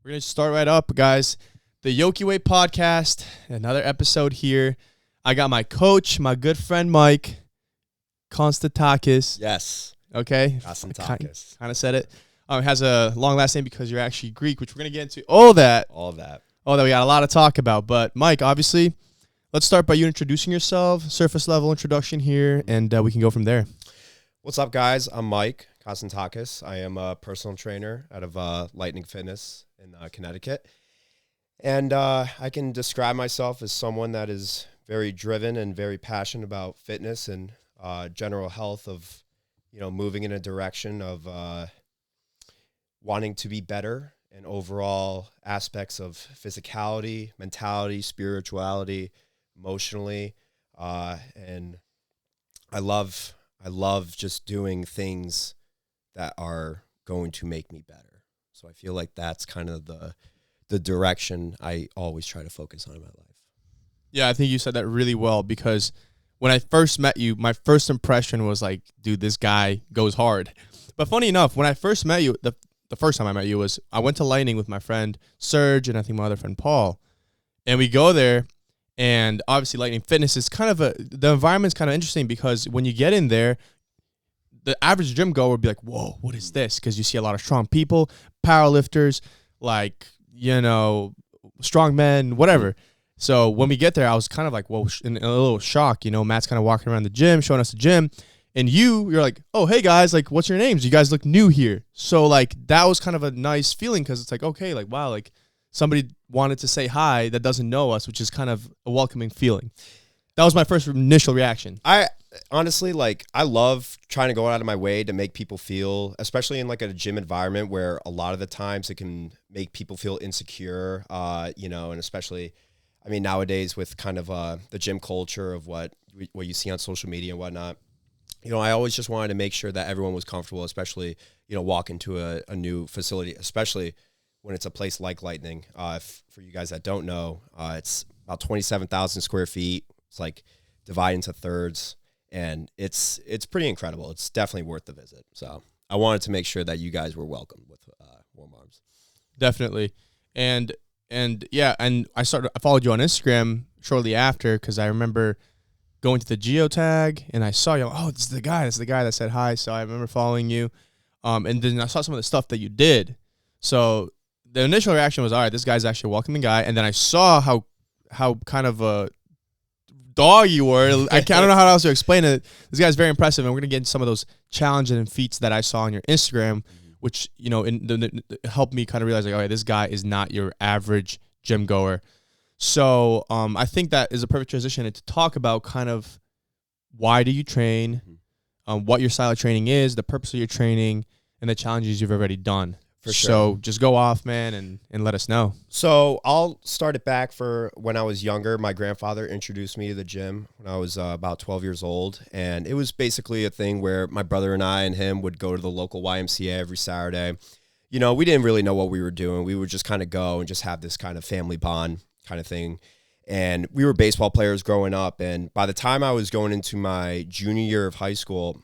We're going to start right up, guys. The Yoki Way podcast, another episode here. I got my coach, my good friend Mike, Kostantakis. Yes. Okay. Kostantakis. Kind of said it. It has a long last name because you're actually Greek, which we're going to get into. All that. All that. We got a lot to talk about. But Mike, obviously, let's start by you introducing yourself, surface level introduction here, and we can go from there. What's up, guys? I'm Mike Kostantakis. I am a personal trainer out of Lightning Fitness in Connecticut. And I can describe myself as someone that is very driven and very passionate about fitness and general health of, moving in a direction of wanting to be better in overall aspects of physicality, mentality, spirituality, emotionally. And I love just doing things that are going to make me better. So I feel like that's kind of the direction I always try to focus on in my life. Yeah, I think you said that really well because when I first met you, my first impression was like, dude, this guy goes hard. But funny enough, when I first met you, the first time I met you was I went to Lightning with my friend Serge and I think my other friend Paul. And we go there, and obviously Lightning Fitness is the environment's kind of interesting because when you get in there, the average gym goer would be like, whoa, what is this? Because you see a lot of strong people, powerlifters, like, strong men, whatever. So when we get there, I was kind of like, whoa, in a little shock. Matt's kind of walking around the gym, showing us the gym. And you're like, oh, hey, guys, like, what's your names? You guys look new here. So, like, that was kind of a nice feeling because it's like, okay, like, wow, like, somebody wanted to say hi that doesn't know us, which is kind of a welcoming feeling. That was my first initial reaction. I honestly, I love trying to go out of my way to make people feel, especially in, like, a gym environment where a lot of the times it can make people feel insecure, and especially, nowadays with kind of the gym culture of what you see on social media and whatnot. I always just wanted to make sure that everyone was comfortable, especially, walk into a new facility, especially when it's a place like Lightning. For you guys that don't know, it's about 27,000 square feet. It's like divided into thirds, and it's pretty incredible. It's definitely worth the visit. So I wanted to make sure that you guys were welcomed with warm arms. Definitely. And I followed you on Instagram shortly after because I remember going to the geotag and I saw you. Oh, this is the guy that said hi. So I remember following you. And then I saw some of the stuff that you did. So the initial reaction was, all right, this guy's actually a welcoming guy. And then I saw how kind of a dog you were. I don't know how else to explain it. This guy's very impressive. And we're going to get into some of those challenges and feats that I saw on your Instagram, which, helped me kind of realize, like, okay, this guy is not your average gym goer. So I think that is a perfect transition to talk about kind of why do you train, what your style of training is, the purpose of your training, and the challenges you've already done. For sure. So just go off, man, and let us know. So I'll start it back for when I was younger. My grandfather introduced me to the gym when I was about 12 years old. And it was basically a thing where my brother and I and him would go to the local YMCA every Saturday. We didn't really know what we were doing. We would just kind of go and just have this kind of family bond kind of thing. And we were baseball players growing up. And by the time I was going into my junior year of high school,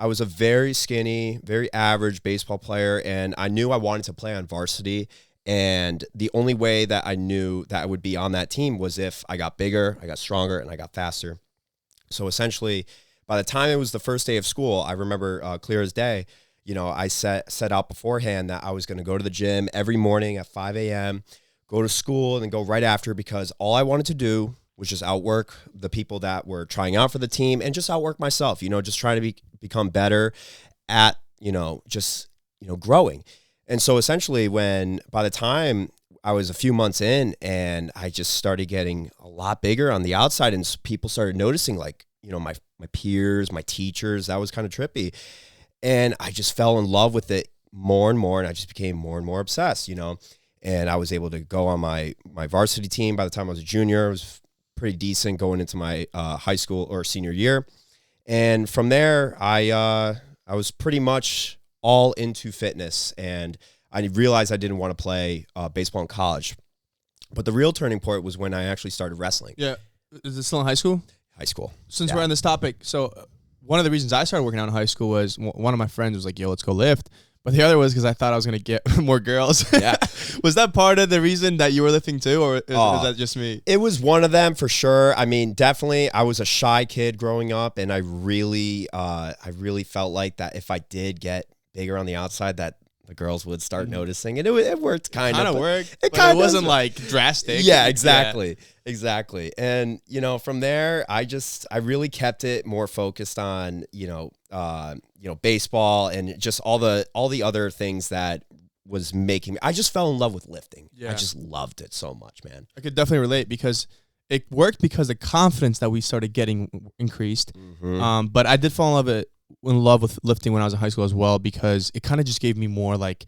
I was a very skinny, very average baseball player, and I knew I wanted to play on varsity, and the only way that I knew that I would be on that team was if I got bigger, I got stronger, and I got faster. So essentially, by the time it was the first day of school, I remember clear as day, I set out beforehand that I was going to go to the gym every morning at 5 a.m., go to school, and then go right after because all I wanted to do was just outwork the people that were trying out for the team and just outwork myself, just trying to become better at, growing. And so essentially by the time I was a few months in and I just started getting a lot bigger on the outside and people started noticing my peers, my teachers, that was kind of trippy. And I just fell in love with it more and more. And I just became more and more obsessed, and I was able to go on my varsity team. By the time I was a junior, I was pretty decent going into my high school or senior year. And from there, I was pretty much all into fitness, and I realized I didn't want to play baseball in college. But the real turning point was when I actually started wrestling. Yeah. Is it still in high school? High school. Since we're on this topic, so one of the reasons I started working out in high school was one of my friends was like, yo, let's go lift. But the other was because I thought I was gonna get more girls. Yeah. Was that part of the reason that you were lifting too, or is that just me? It was one of them for sure. I mean, definitely, I was a shy kid growing up, and I really felt like that if I did get bigger on the outside, that the girls would start noticing, and it worked kind of. Worked. It wasn't like drastic. Yeah, exactly. And from there, I really kept it more focused on baseball and just all the other things that was making me. I just fell in love with lifting. Yeah. I just loved it so much, man. I could definitely relate because it worked because the confidence that we started getting increased. Mm-hmm. But I did fall in love with lifting when I was in high school as well because it kind of just gave me more like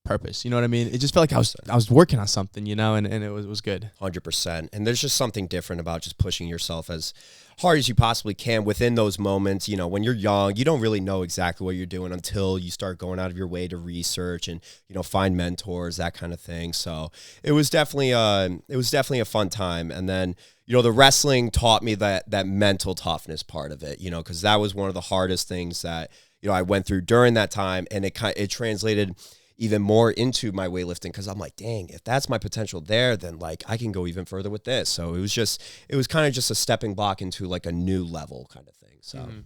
purpose. You know what I mean? It just felt like I was working on something, and it was good. 100%. And there's just something different about just pushing yourself as hard as you possibly can within those moments. When you're young, you don't really know exactly what you're doing until you start going out of your way to research and, find mentors, that kind of thing. So it was definitely a fun time. And then, the wrestling taught me that mental toughness part of it, because that was one of the hardest things that, I went through during that time. And it translated even more into my weightlifting because I'm like, dang, if that's my potential there, then like I can go even further with this. So it was kind of just a stepping block into like a new level kind of thing. So. Mm-hmm.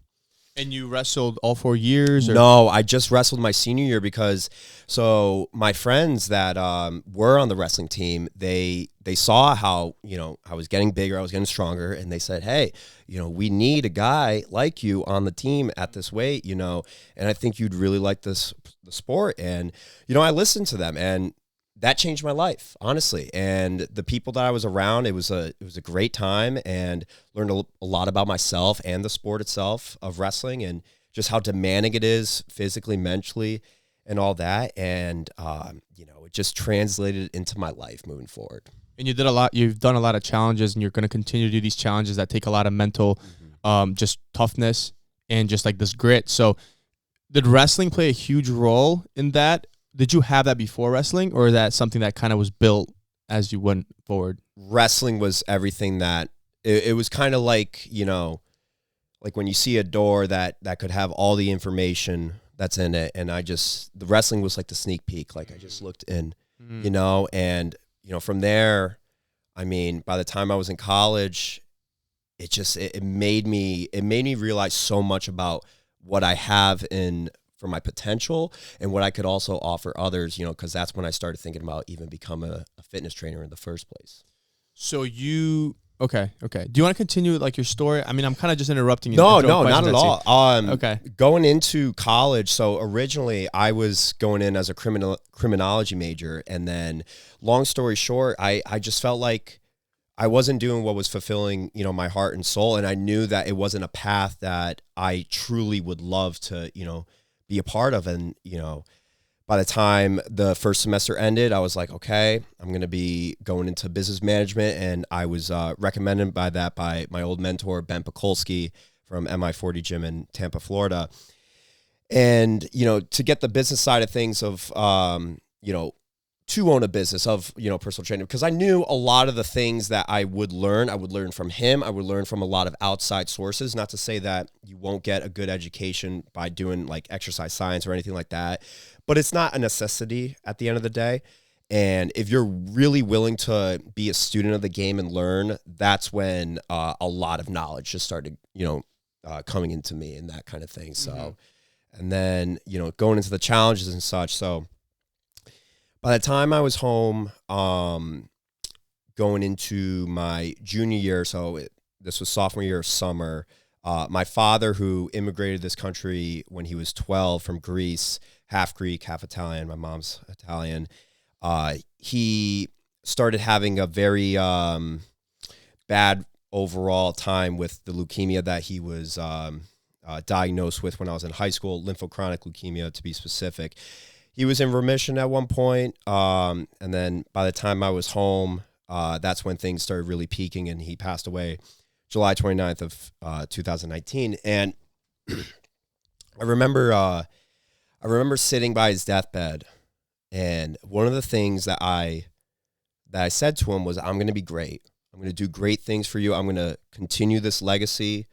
And you wrestled all 4 years? Or? No, I just wrestled my senior year because my friends that were on the wrestling team, they saw how, I was getting bigger, I was getting stronger, and they said, hey, we need a guy like you on the team at this weight, and I think you'd really like the sport. And, I listened to them, and that changed my life, honestly. And the people that I was around, it was a great time, and learned a lot about myself and the sport itself of wrestling, and just how demanding it is physically, mentally, and all that. And it just translated into my life moving forward. And you've done a lot of challenges, and you're going to continue to do these challenges that take a lot of mental, just toughness and just like this grit. So did wrestling play a huge role in that? Did you have that before wrestling, or is that something that kind of was built as you went forward? Wrestling was everything that it was kind of like, like when you see a door that could have all the information that's in it. And the wrestling was like the sneak peek. Like I just looked in, and, from there, I mean, by the time I was in college, it made me realize so much about what I have for my potential and what I could also offer others, because that's when I started thinking about even becoming a fitness trainer in the first place. So okay. Do you want to continue like your story? I mean, I'm kind of just interrupting you. No, not at all. Okay. Going into college, so originally I was going in as a criminology major, and then long story short, I just felt like I wasn't doing what was fulfilling, my heart and soul, and I knew that it wasn't a path that I truly would love to, be a part of. And, by the time the first semester ended, I was like, okay, I'm going to be going into business management. And I was recommended by my old mentor, Ben Pekulski from MI40 Gym in Tampa, Florida. And, to get the business side of things of, to own a business of, personal training, because I knew a lot of the things that I would learn from him. I would learn from a lot of outside sources, not to say that you won't get a good education by doing like exercise science or anything like that, but it's not a necessity at the end of the day. And if you're really willing to be a student of the game and learn, that's when a lot of knowledge just started, coming into me and that kind of thing. So, and then, going into the challenges and such. So, by the time I was home, going into my junior year, this was sophomore year of summer, my father, who immigrated to this country when he was 12 from Greece, half Greek, half Italian, my mom's Italian, he started having a very bad overall time with the leukemia that he was diagnosed with when I was in high school, lymphochronic leukemia to be specific. He was in remission at one point, and then by the time I was home, that's when things started really peaking, and he passed away July 29th of 2019. And I remember sitting by his deathbed, and one of the things that I said to him was, I'm going to be great. I'm going to do great things for you. I'm going to continue this legacy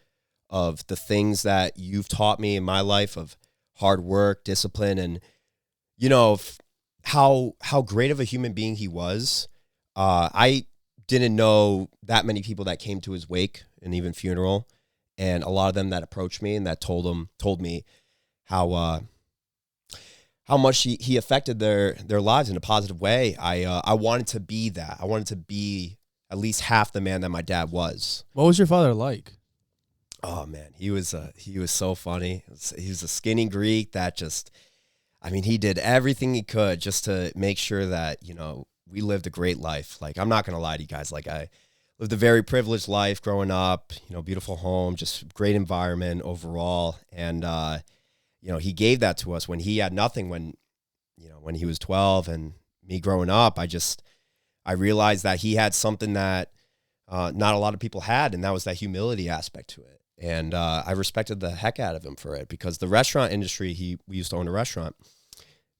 of the things that you've taught me in my life of hard work, discipline, and you know, how great of a human being he was. I didn't know that many people that came to his wake and even funeral, and a lot of them that approached me and that told me how much he affected their lives in a positive way. I wanted to be that. I wanted to be at least half the man that my dad was. What was your father like? Oh man, he was so funny. He was a skinny Greek that just, I mean, he did everything he could just to make sure that, you know, we lived a great life. Like, I'm not going to lie to you guys. Like, I lived a very privileged life growing up, you know, beautiful home, just great environment overall. And, you know, he gave that to us when he had nothing, when he was 12. And me growing up, I realized that he had something that not a lot of people had, and that was that humility aspect to it. And I respected the heck out of him for it, because the restaurant industry, we used to own a restaurant.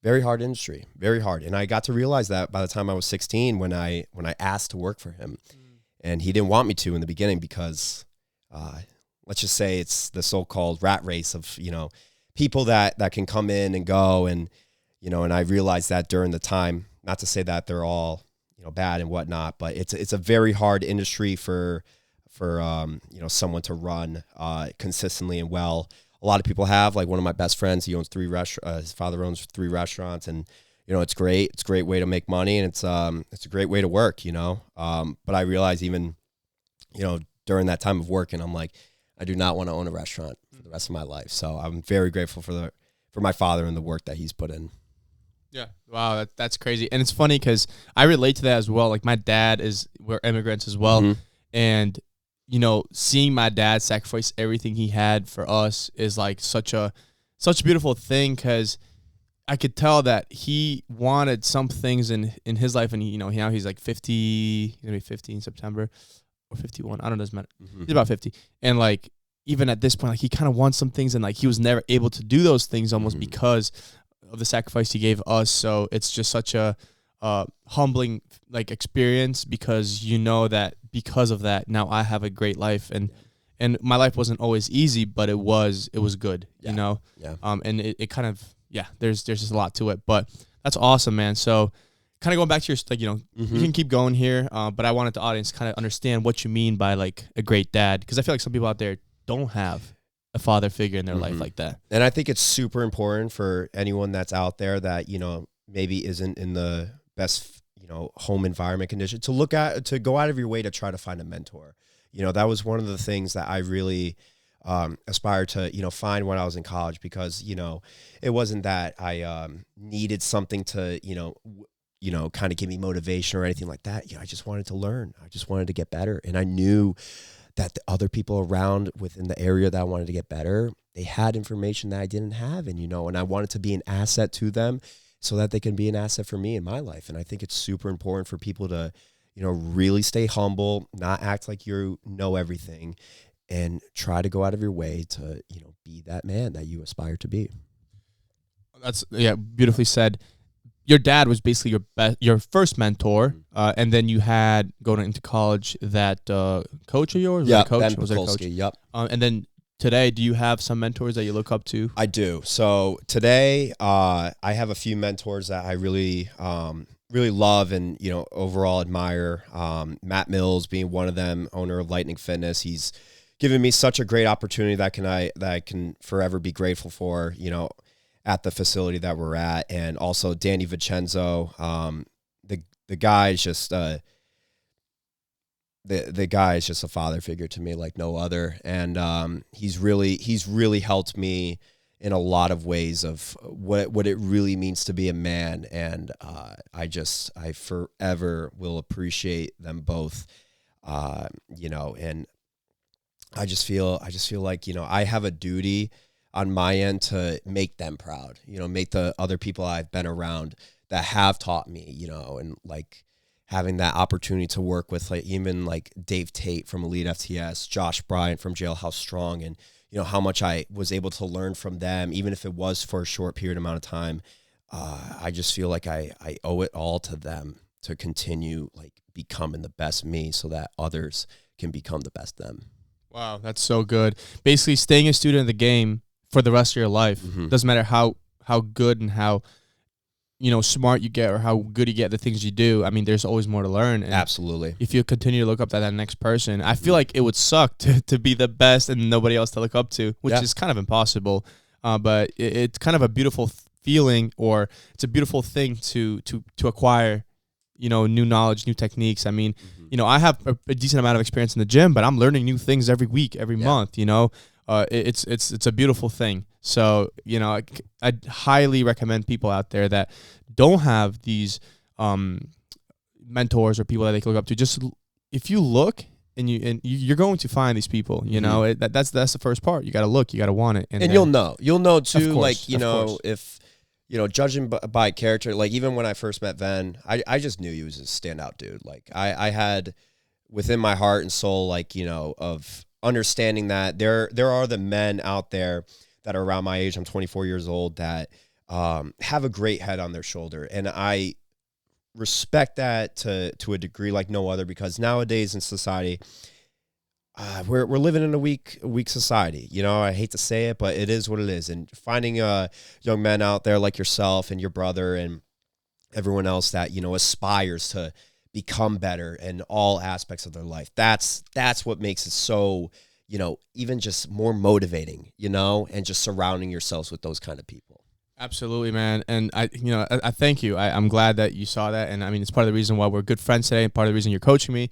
Very hard industry, very hard. And I got to realize that by the time I was 16, when I asked to work for him. And he didn't want me to in the beginning because, let's just say, it's the so-called rat race of, you know, people that can come in and go. And, you know, and I realized that during the time, not to say that they're all, you know, bad and whatnot, but it's a very hard industry for you know, someone to run consistently and well. A lot of people have, like, one of my best friends, he owns his father owns 3 restaurants, and, you know, it's great. It's a great way to make money, and it's a great way to work, you know. But I realized even, you know, during that time of working, I'm like, I do not want to own a restaurant for the rest of my life. So I'm very grateful for my father and the work that he's put in. Yeah. Wow. That's crazy. And it's funny because I relate to that as well. Like, my dad we're immigrants as well. Mm-hmm. And, you know, seeing my dad sacrifice everything he had for us is like such a beautiful thing, because I could tell that he wanted some things in his life. And, you know, now he's like 50, he's going to be 50 in September, or 51. I don't know. Doesn't matter. Mm-hmm. He's about 50. And, like, even at this point, like, he kind of wants some things, and, like, he was never able to do those things almost Mm-hmm. because of the sacrifice he gave us. So it's just such a humbling, like, experience, because you know that because of that, now I have a great life. And my life wasn't always easy, but it was good, Yeah. you know? Yeah. And it kind of, yeah, there's just a lot to it, but that's awesome, man. So kind of going back to your, like, you know, Mm-hmm. you can keep going here, but I wanted the audience kind of understand what you mean by, like, a great dad, because I feel like some people out there don't have a father figure in their life like that. And I think it's super important for anyone that's out there that, you know, maybe isn't in the best, you know, home environment condition, to go out of your way to try to find a mentor. You know, that was one of the things that I really aspired to, you know, find when I was in college, because, you know, it wasn't that I needed something to, you know, kind of give me motivation or anything like that. You know, I just wanted to learn. I just wanted to get better. And I knew that the other people around within the area that I wanted to get better, they had information that I didn't have. And, you know, and I wanted to be an asset to them so that they can be an asset for me in my life. And I think it's super important for people to, you know, really stay humble, not act like you know everything, and try to go out of your way to, you know, be that man that you aspire to be. That's, yeah, beautifully said. Your dad was basically your first mentor, and then you had, going into college, that coach of yours? Yeah, coach? Ben Was there a coach? Pekulski, yep. And then today, do you have some mentors that you look up to? I do. So today, I have a few mentors that I really, really love and, you know, overall admire. Matt Mills being one of them, owner of Lightning Fitness. He's given me such a great opportunity that I can forever be grateful for, you know, at the facility that we're at. And also Danny Vincenzo, the guy is just the guy is just a father figure to me like no other. And he's really helped me in a lot of ways of what it really means to be a man. And I forever will appreciate them both. You know, and I just feel like, you know, I have a duty on my end to make them proud, you know, make the other people I've been around that have taught me, you know, and like having that opportunity to work with, like, even like Dave Tate from Elite FTS, Josh Bryant from Jailhouse Strong, and, you know, how much I was able to learn from them, even if it was for a short period amount of time. I just feel like I owe it all to them to continue, like, becoming the best me so that others can become the best them. Wow, that's so good. Basically, staying a student of the game for the rest of your life. Mm-hmm. Doesn't matter how good and how smart you get or how good you get at the things you do, I mean, there's always more to learn. And Absolutely. if you continue to look up to that next person, I feel like it would suck to be the best and nobody else to look up to, which is kind of impossible. But it's kind of a beautiful feeling, or it's a beautiful thing to acquire, new knowledge, new techniques. I mean, I have a decent amount of experience in the gym, but I'm learning new things every week, every month, it's a beautiful thing. So, I'd highly recommend people out there that don't have these mentors or people that they can look up to. Just if you look and you're going to find these people, that's the first part. You got to look, you got to want it. And you'll know too, course, if, judging by character, like even when I first met Ven, I just knew he was a standout dude. Like I had within my heart and soul, like, of understanding that there are the men out there that are around my age. I'm 24 years old that have a great head on their shoulder. And I respect that to a degree like no other, because nowadays in society, we're living in a weak society. I hate to say it, but it is what it is. And finding young men out there like yourself and your brother and everyone else that, aspires to become better in all aspects of their life. That's what makes it so, even just more motivating, and just surrounding yourselves with those kind of people. Absolutely, man. And I thank you. I'm glad that you saw that. And I mean, it's part of the reason why we're good friends today, and part of the reason you're coaching me.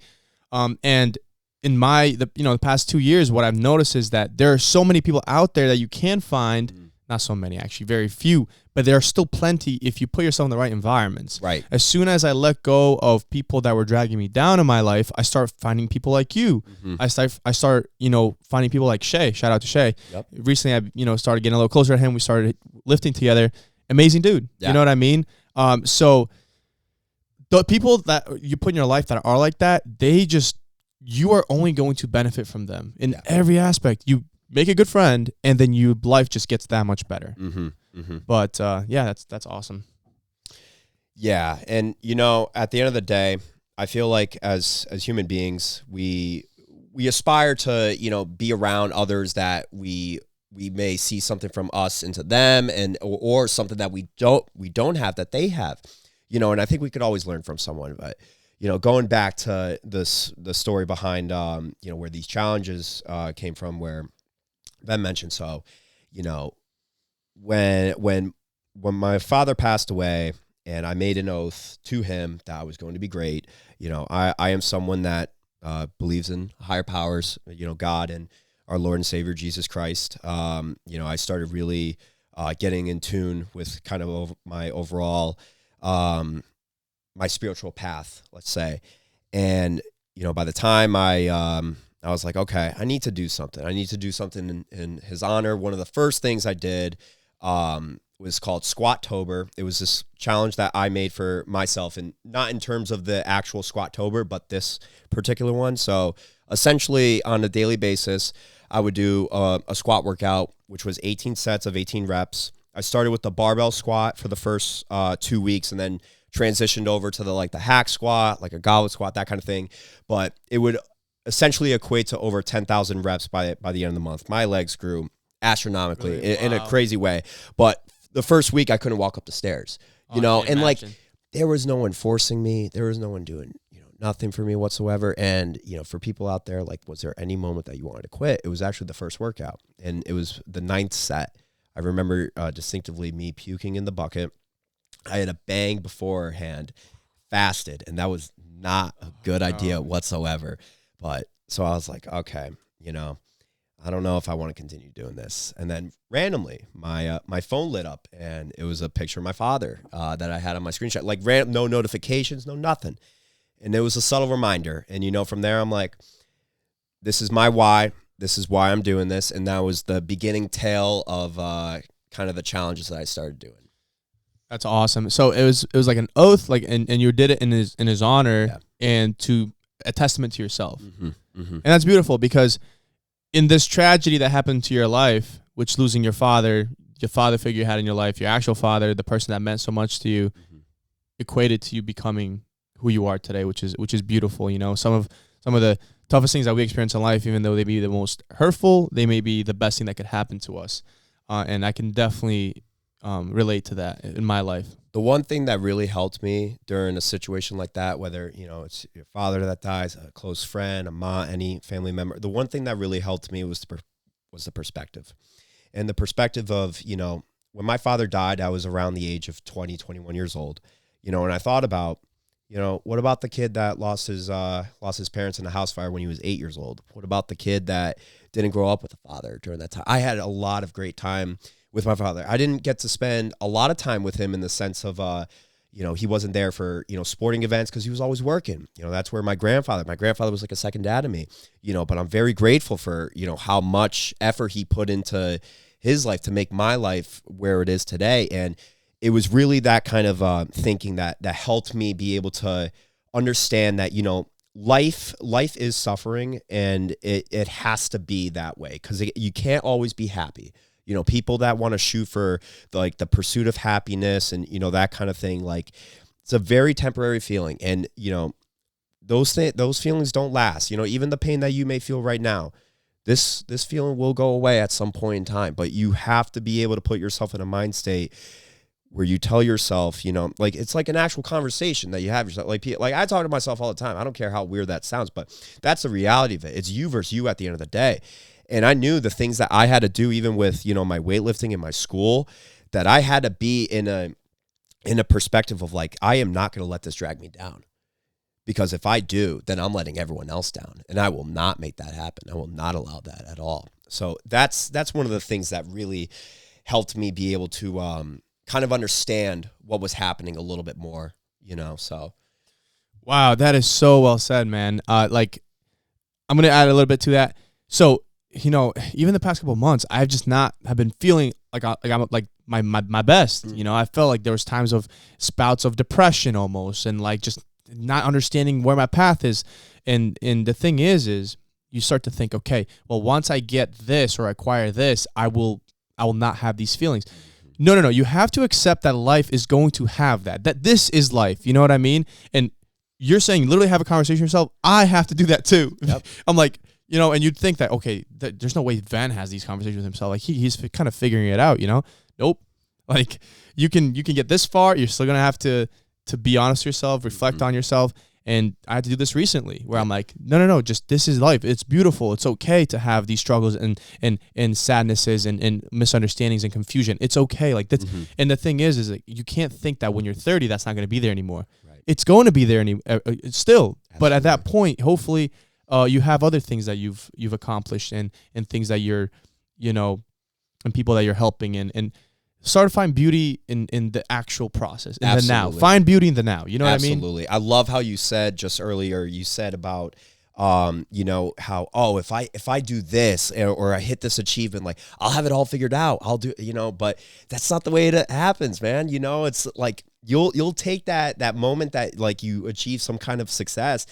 And in the past 2 years, what I've noticed is that there are so many people out there that you can find, not so many, actually, very few, but there are still plenty if you put yourself in the right environments. Right. As soon as I let go of people that were dragging me down in my life, I start finding people like you. I start, finding people like Shay. Shout out to Shay. Yep. Recently, I started getting a little closer to him. We started lifting together. Amazing dude. Yeah. You know what I mean? So the people that you put in your life that are like that, you are only going to benefit from them in every aspect. You make a good friend, and then life just gets that much better. But that's awesome. Yeah, and at the end of the day, I feel like as human beings, we aspire to be around others that we may see something from us into them, and or something that we don't have that they have, and I think we could always learn from someone. But going back to the story behind where these challenges came from, where Ben mentioned, so when my father passed away, and I made an oath to him that I was going to be great. I am someone that believes in higher powers, God and our Lord and Savior Jesus Christ. I started really getting in tune with kind of my overall my spiritual path, let's say. And by the time I was like, okay, I need to do something. I need to do something in his honor. One of the first things I did was called Squat-tober. It was this challenge that I made for myself, and not in terms of the actual Squat-tober, but this particular one. So essentially on a daily basis, I would do a squat workout, which was 18 sets of 18 reps. I started with the barbell squat for the first 2 weeks, and then transitioned over to the hack squat, like a goblet squat, that kind of thing. But it would essentially equate to over 10,000 reps by the end of the month. My legs grew astronomically in a crazy way. But the first week I couldn't walk up the stairs, and imagine. There was no one forcing me. There was no one doing, nothing for me whatsoever. And, for people out there, was there any moment that you wanted to quit? It was actually the first workout, and it was the 9th set. I remember distinctively me puking in the bucket. I had a bang beforehand, fasted, and that was not a good idea whatsoever. But so I was like, okay, I don't know if I want to continue doing this. And then randomly, my phone lit up, and it was a picture of my father that I had on my screenshot. No notifications, no nothing. And it was a subtle reminder. And, from there, I'm like, this is my why. This is why I'm doing this. And that was the beginning tale of kind of the challenges that I started doing. That's awesome. So it was like an oath, and you did it in his honor, and to a testament to yourself. And that's beautiful, because in this tragedy that happened to your life, which losing your father figure you had in your life, your actual father, the person that meant so much to you, equated to you becoming who you are today, which is beautiful. Some of the toughest things that we experience in life, even though they be the most hurtful, they may be the best thing that could happen to us. And I can definitely relate to that in my life. The one thing that really helped me during a situation like that, whether, it's your father that dies, a close friend, a mom, any family member, the one thing that really helped me was the perspective. And the perspective of, when my father died, I was around the age of 20, 21 years old, and I thought about, what about the kid that lost his parents in a house fire when he was 8 years old? What about the kid that didn't grow up with a father during that time? I had a lot of great time with my father. I didn't get to spend a lot of time with him in the sense of, he wasn't there for, sporting events because he was always working. That's where my grandfather was like a second dad to me, but I'm very grateful for, how much effort he put into his life to make my life where it is today. And it was really that kind of thinking that helped me be able to understand that, life is suffering, and it has to be that way because you can't always be happy. People that want to shoot for the pursuit of happiness and, that kind of thing, like it's a very temporary feeling. And, those feelings don't last, even the pain that you may feel right now, this feeling will go away at some point in time, but you have to be able to put yourself in a mind state where you tell yourself, it's like an actual conversation that you have yourself. Like I talk to myself all the time. I don't care how weird that sounds, but that's the reality of it. It's you versus you at the end of the day. And I knew the things that I had to do, even with, my weightlifting in my school, that I had to be in a perspective of I am not going to let this drag me down, because if I do, then I'm letting everyone else down, and I will not make that happen. I will not allow that at all. So that's one of the things that really helped me be able to kind of understand what was happening a little bit more, so. Wow, that is so well said, man. I'm going to add a little bit to that. So, even the past couple of months, I've been feeling I'm my best. I felt like there was times of spouts of depression almost, and just not understanding where my path is. And the thing is you start to think, okay, well, once I get this or acquire this, I will not have these feelings. No. You have to accept that life is going to have that this is life. You know what I mean? And you're saying literally have a conversation with yourself. I have to do that too. Yep. I'm like, and you'd think that, okay, there's no way Van has these conversations with himself. He's kind of figuring it out, Nope. You can get this far. You're still going to have to be honest with yourself, reflect on yourself. And I had to do this recently where I'm like, no, just this is life. It's beautiful. It's okay to have these struggles and sadnesses and misunderstandings and confusion. It's okay. That's, and the thing is you can't think that when you're 30, that's not going to be there anymore. Right. It's going to be there still. Absolutely. But at that point, hopefully, you have other things that you've accomplished and things that you're, and people that you're helping and start to find beauty in the actual process, in the now. Find beauty in the now. You know what I mean? Absolutely. I love how you said just earlier, about, how, if I do this or I hit this achievement, I'll have it all figured out. I'll do, but that's not the way it happens, man. It's you'll take that moment that you achieve some kind of success,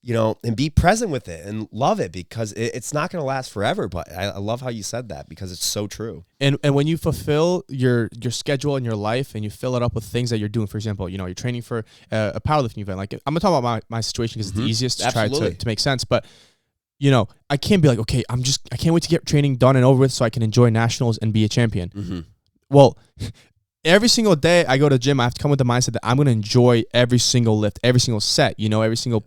and be present with it and love it, because it's not going to last forever. But I love how you said that, because it's so true. And when you fulfill your schedule in your life and you fill it up with things that you're doing, for example, you're training for a powerlifting event. I'm going to talk about my situation because it's the easiest to try to make sense. But, I can't be like, okay, I can't wait to get training done and over with so I can enjoy nationals and be a champion. Well, every single day I go to the gym, I have to come with the mindset that I'm going to enjoy every single lift, every single set, every single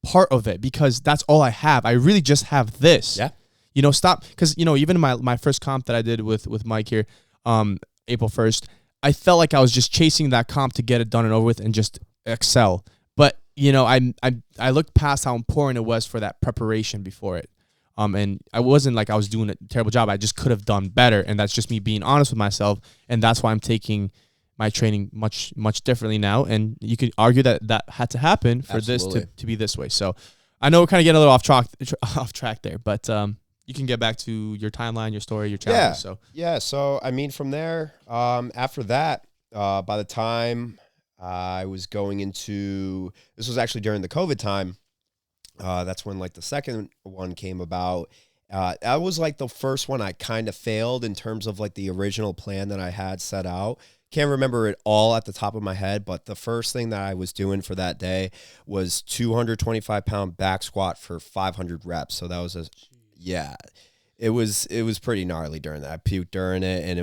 part of it, because that's all I have. I really just have this. Yeah. Stop, because even my first comp that I did with Mike here, April 1st, I felt like I was just chasing that comp to get it done and over with and just excel. But I looked past how important it was for that preparation before it. And I wasn't I was doing a terrible job. I just could have done better, and that's just me being honest with myself. And that's why I'm taking my training much differently now, and you could argue that had to happen for Absolutely. This to be this way. So I know we're kind of getting a little off track there, but you can get back to your timeline, your story, your challenges. So from there, after that, by the time I was going into, this was actually during the COVID time, that's when the second one came about. That was the first one I kind of failed in terms of the original plan that I had set out. Can't remember it all at the top of my head, but the first thing that I was doing for that day was 225-pound back squat for 500 reps. So that was It was pretty gnarly during that. I puked during it, and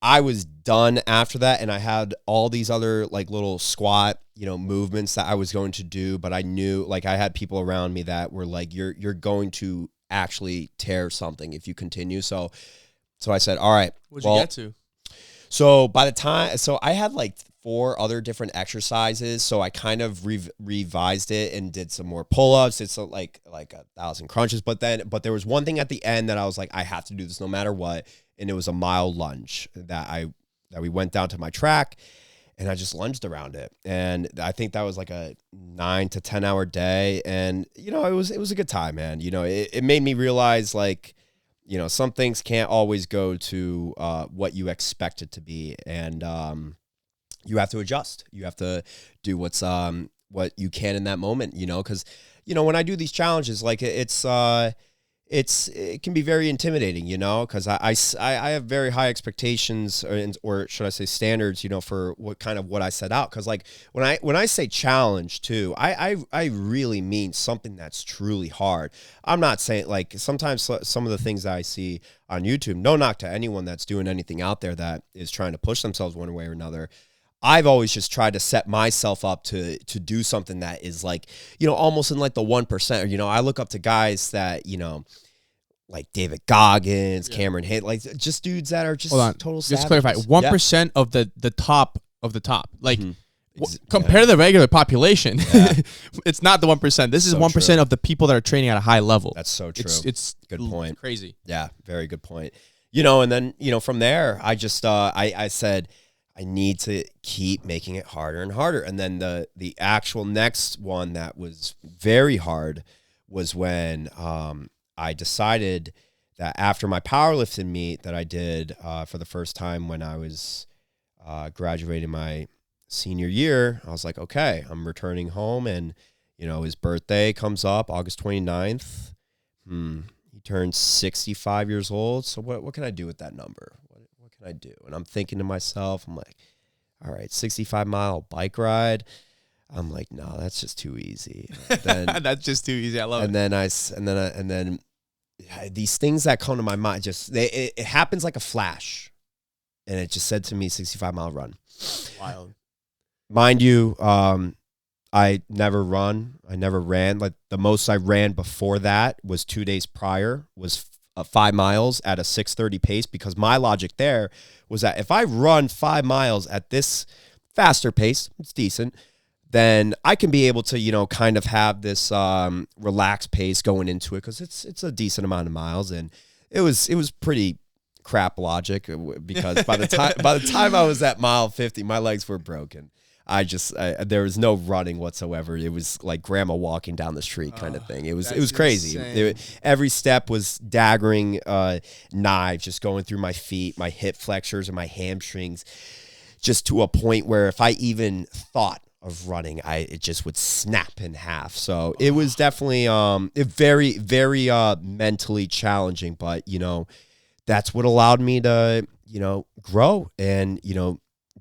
I was done after that, and I had all these other like little squat, movements that I was going to do, but I knew like I had people around me that were like, you're going to actually tear something if you continue. So I said, all right. What'd you get to? So I had like 4 other different exercises. So I kind of revised it and did some more pull-ups. It's like 1,000 crunches. But there was one thing at the end that I was like, I have to do this no matter what. And it was a mile lunge that we went down to my track, and I just lunged around it. And I think that was like a 9 to 10 hour day. And, it was a good time, man. It made me realize like, some things can't always go to what you expect it to be. And you have to adjust. You have to do what you can in that moment, because, when I do these challenges, like it can be very intimidating, because I have very high expectations, or should I say standards, for what I set out. Because like when I say challenge too, I really mean something that's truly hard. I'm not saying like sometimes some of the things that I see on YouTube, no knock to anyone that's doing anything out there that is trying to push themselves one way or another. I've always just tried to set myself up to do something that is like, almost in like the 1%. I look up to guys that, like David Goggins, Cameron Hitt, like just dudes that are just total savages. Just clarify, 1% of the top of the top. Like compare to the regular population. Yeah. It's not the 1%. This is 1% of the people that are training at a high level. That's so true. It's good point. It's crazy. Yeah, very good point. And then, from there, I just I said I need to keep making it harder and harder. And then the actual next one that was very hard was when I decided that after my powerlifting meet that I did for the first time when I was graduating my senior year, I was like, okay, I'm returning home, and his birthday comes up August 29th. He turns 65 years old. So what can I do with that number? What can I do? And I'm thinking to myself, I'm like, all right, 65-mile bike ride. I'm like, no, that's just too easy. Then, that's just too easy. I love it. And then these things that come to my mind, it happens like a flash. And it just said to me, 65-mile run. Wild. Mind you, I never ran. Like the most I ran before that was 2 days prior, was 5 miles at a 6:30 pace, because my logic there was that if I run 5 miles at this faster pace, it's decent, then I can be able to, kind of have this relaxed pace going into it, because it's a decent amount of miles. And it was pretty crap logic, because by the time I was at mile 50, my legs were broken. There was no running whatsoever. It was like grandma walking down the street kind of thing. It was crazy. Every step was daggering knives just going through my feet, my hip flexors and my hamstrings, just to a point where if I even thought of running, it just would snap in half. So it was definitely very, very mentally challenging, but that's what allowed me to, grow and,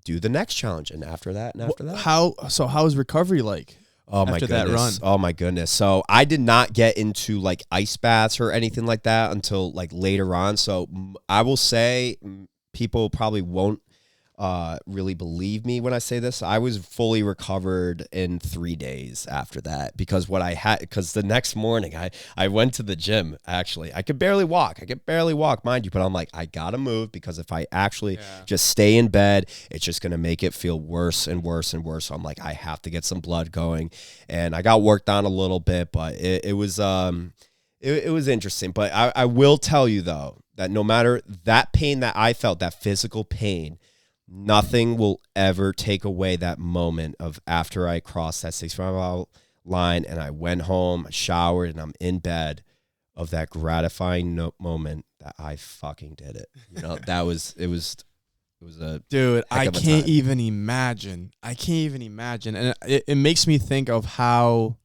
do the next challenge, and after that. How is recovery like? Oh my after goodness. That run? Oh my goodness. So I did not get into like ice baths or anything like that until like later on. So I will say people probably won't really believe me when I say this. I was fully recovered in 3 days after that, because the next morning I went to the gym. Actually, I could barely walk, mind you, but I'm like, I gotta move, because if I actually just stay in bed, it's just gonna make it feel worse and worse and worse. So I'm like, I have to get some blood going, and I got worked on a little bit, but it was interesting. But I will tell you though, that no matter that pain that I felt, that physical pain, nothing will ever take away that moment of after I crossed that 65-mile line and I went home, I showered, and I'm in bed, of that gratifying moment that I fucking did it. It was a dude. I can't even imagine. And it makes me think of how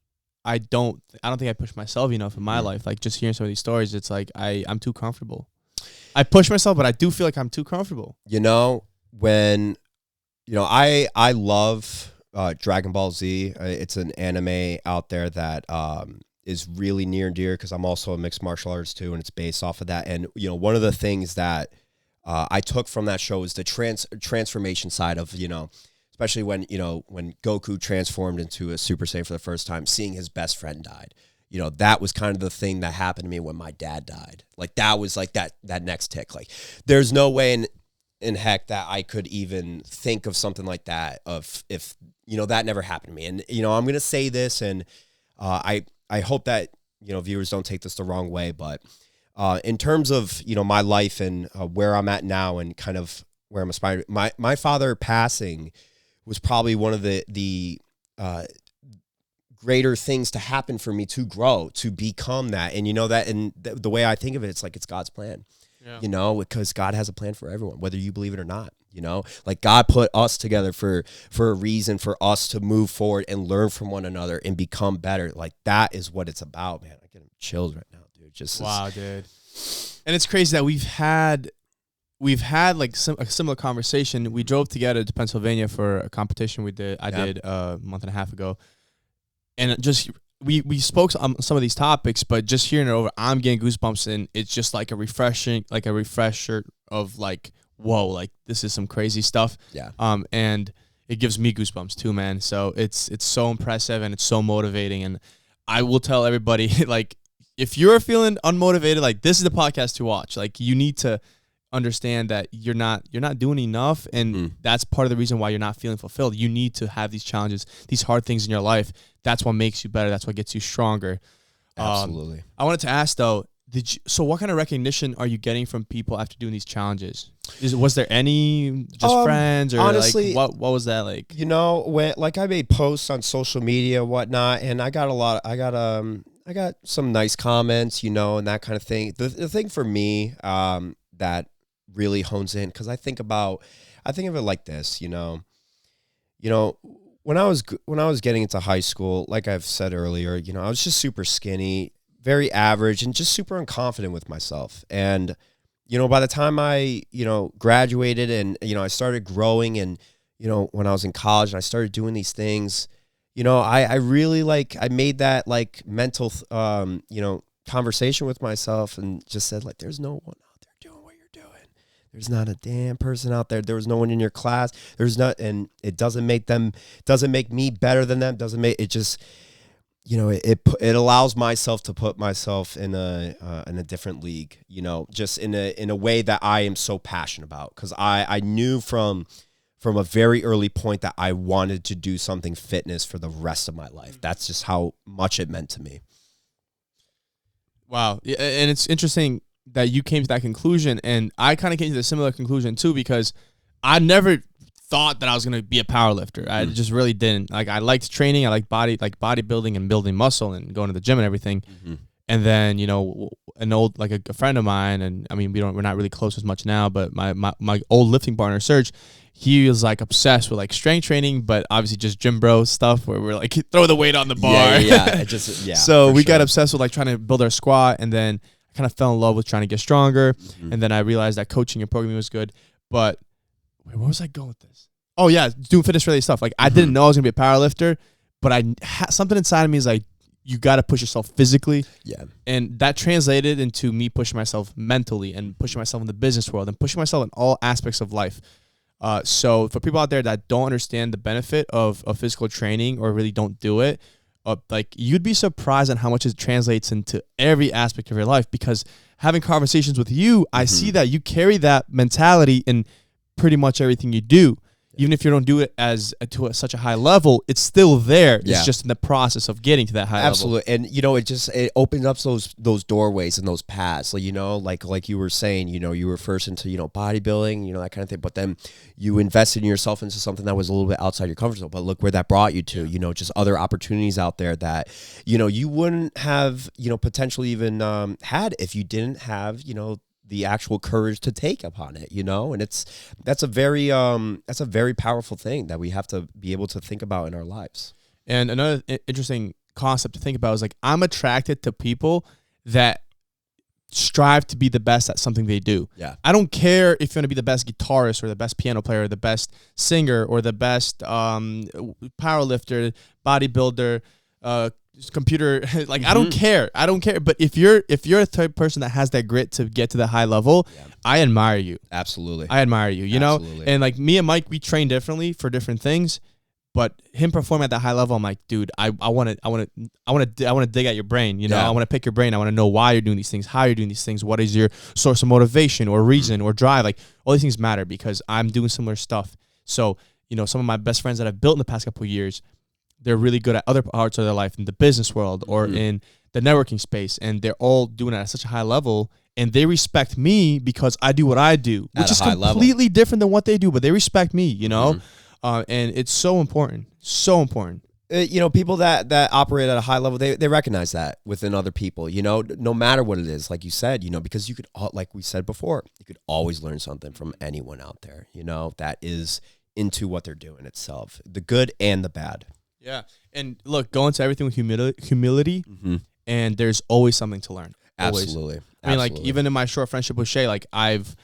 I don't think I push myself enough in my life. Like just hearing some of these stories, it's like I'm too comfortable. I push myself, but I do feel like I'm too comfortable. When, I love Dragon Ball Z. It's an anime out there that is really near and dear because I'm also a mixed martial artist too, and it's based off of that. And one of the things that I took from that show is the transformation side of especially when when Goku transformed into a Super Saiyan for the first time, seeing his best friend died. That was kind of the thing that happened to me when my dad died. Like that was like that next tick. Like there's no way in heck that I could even think of something like that if that never happened to me. And I'm gonna say this, and I hope that viewers don't take this the wrong way, but in terms of my life and where I'm at now and kind of where I'm aspiring, my father passing was probably one of the greater things to happen for me to grow, to become that. And that, and the way I think of it, it's like it's God's plan. Yeah. Because God has a plan for everyone, whether you believe it or not. Like God put us together for a reason, for us to move forward and learn from one another and become better. Like that is what it's about, man. I get chills right now, dude. Wow, dude. And it's crazy that we've had like a similar conversation. We drove together to Pennsylvania for a competition I did a month and a half ago. And just we spoke on some of these topics, but just hearing it over, I'm getting goosebumps, and it's just like a refresher of like, whoa, like this is some crazy stuff. Yeah. And it gives me goosebumps too, man. So it's so impressive and it's so motivating. And I will tell everybody, like, if you're feeling unmotivated, like this is the podcast to watch. Like you need to understand that you're not doing enough, and that's part of the reason why you're not feeling fulfilled. You need to have these challenges, these hard things in your life. That's what makes you better. That's what gets you stronger. Absolutely. I wanted to ask though, so what kind of recognition are you getting from people after doing these challenges? Was there any just friends, or honestly, like what was that like? When I made posts on social media, whatnot, and I got some nice comments, and that kind of thing. The thing for me that really hones in, because I think of it like this, when I was getting into high school, like I've said earlier, I was just super skinny, very average, and just super unconfident with myself. And by the time I graduated and I started growing, and when I was in college and I started doing these things, I really I made that like mental conversation with myself and just said, like, there's no one out there doing what you're doing. There's not a damn person out there. There was no one in your class. And it doesn't make me better than them. Doesn't make it just, it allows myself to put myself in a different league, just in a way that I am so passionate about. Cause I knew from a very early point that I wanted to do something fitness for the rest of my life. That's just how much it meant to me. Wow. Yeah, and it's interesting that you came to that conclusion, and I kind of came to the similar conclusion too, because I never thought that I was going to be a power lifter. I just really didn't. Like, I liked training. I liked bodybuilding and building muscle and going to the gym and everything. Mm-hmm. And then, an old, like a friend of mine, and I mean, we're not really close as much now, but my old lifting partner, Serge, he was like obsessed with like strength training, but obviously just gym bro stuff where we're like, throw the weight on the bar. Yeah. So we got obsessed with like trying to build our squat, and then I kind of fell in love with trying to get stronger. Mm-hmm. And then I realized that coaching and programming was good. But wait, where was I going with this? Oh yeah, doing fitness related stuff. Like I didn't know I was gonna be a power lifter, but something inside of me is like, you got to push yourself physically. Yeah. And that translated into me pushing myself mentally and pushing myself in the business world and pushing myself in all aspects of life. So for people out there that don't understand the benefit of physical training or really don't do it, like you'd be surprised on how much it translates into every aspect of your life, because having conversations with you, I see that you carry that mentality in pretty much everything you do. Even if you don't do it such a high level, it's still there. Yeah. It's just in the process of getting to that high level. Absolutely. And, it opens up those doorways and those paths. Like you were saying, you were first into, bodybuilding, that kind of thing. But then you invested in yourself into something that was a little bit outside your comfort zone. But look where that brought you to, just other opportunities out there that, you wouldn't have, potentially even had if you didn't have, the actual courage to take upon it, and that's a very powerful thing that we have to be able to think about in our lives. And another interesting concept to think about is like, I'm attracted to people that strive to be the best at something they do. Yeah. I don't care if you're going to be the best guitarist or the best piano player or the best singer or the best power lifter, bodybuilder, computer. Like I don't care. But if you're the type of person that has that grit to get to the high level, I admire you. Absolutely. I admire you. You know, and like me and Mike, we train differently for different things. But him performing at that high level, I'm like, dude, I want to dig at your brain. You know, I want to pick your brain. I want to know why you're doing these things, how you're doing these things, what is your source of motivation or reason or drive. Like all these things matter because I'm doing similar stuff. So, you know, some of my best friends that I've built in the past couple of years, they're really good at other parts of their life in the business world or in the networking space, and they're all doing it at such a high level. And they respect me because I do what I do, which is completely different than what they do. But they respect me, you know. And it's so important, so important. You know, people that operate at a high level, they recognize that within other people, you know, no matter what it is, like you said, you know, because you could, like we said before, you could always learn something from anyone out there, you know, that is into what they're doing itself, the good and the bad. Yeah. And look, go into everything with humility, and there's always something to learn. Always. Absolutely. I mean, like, even in my short friendship with Shay, like, I've,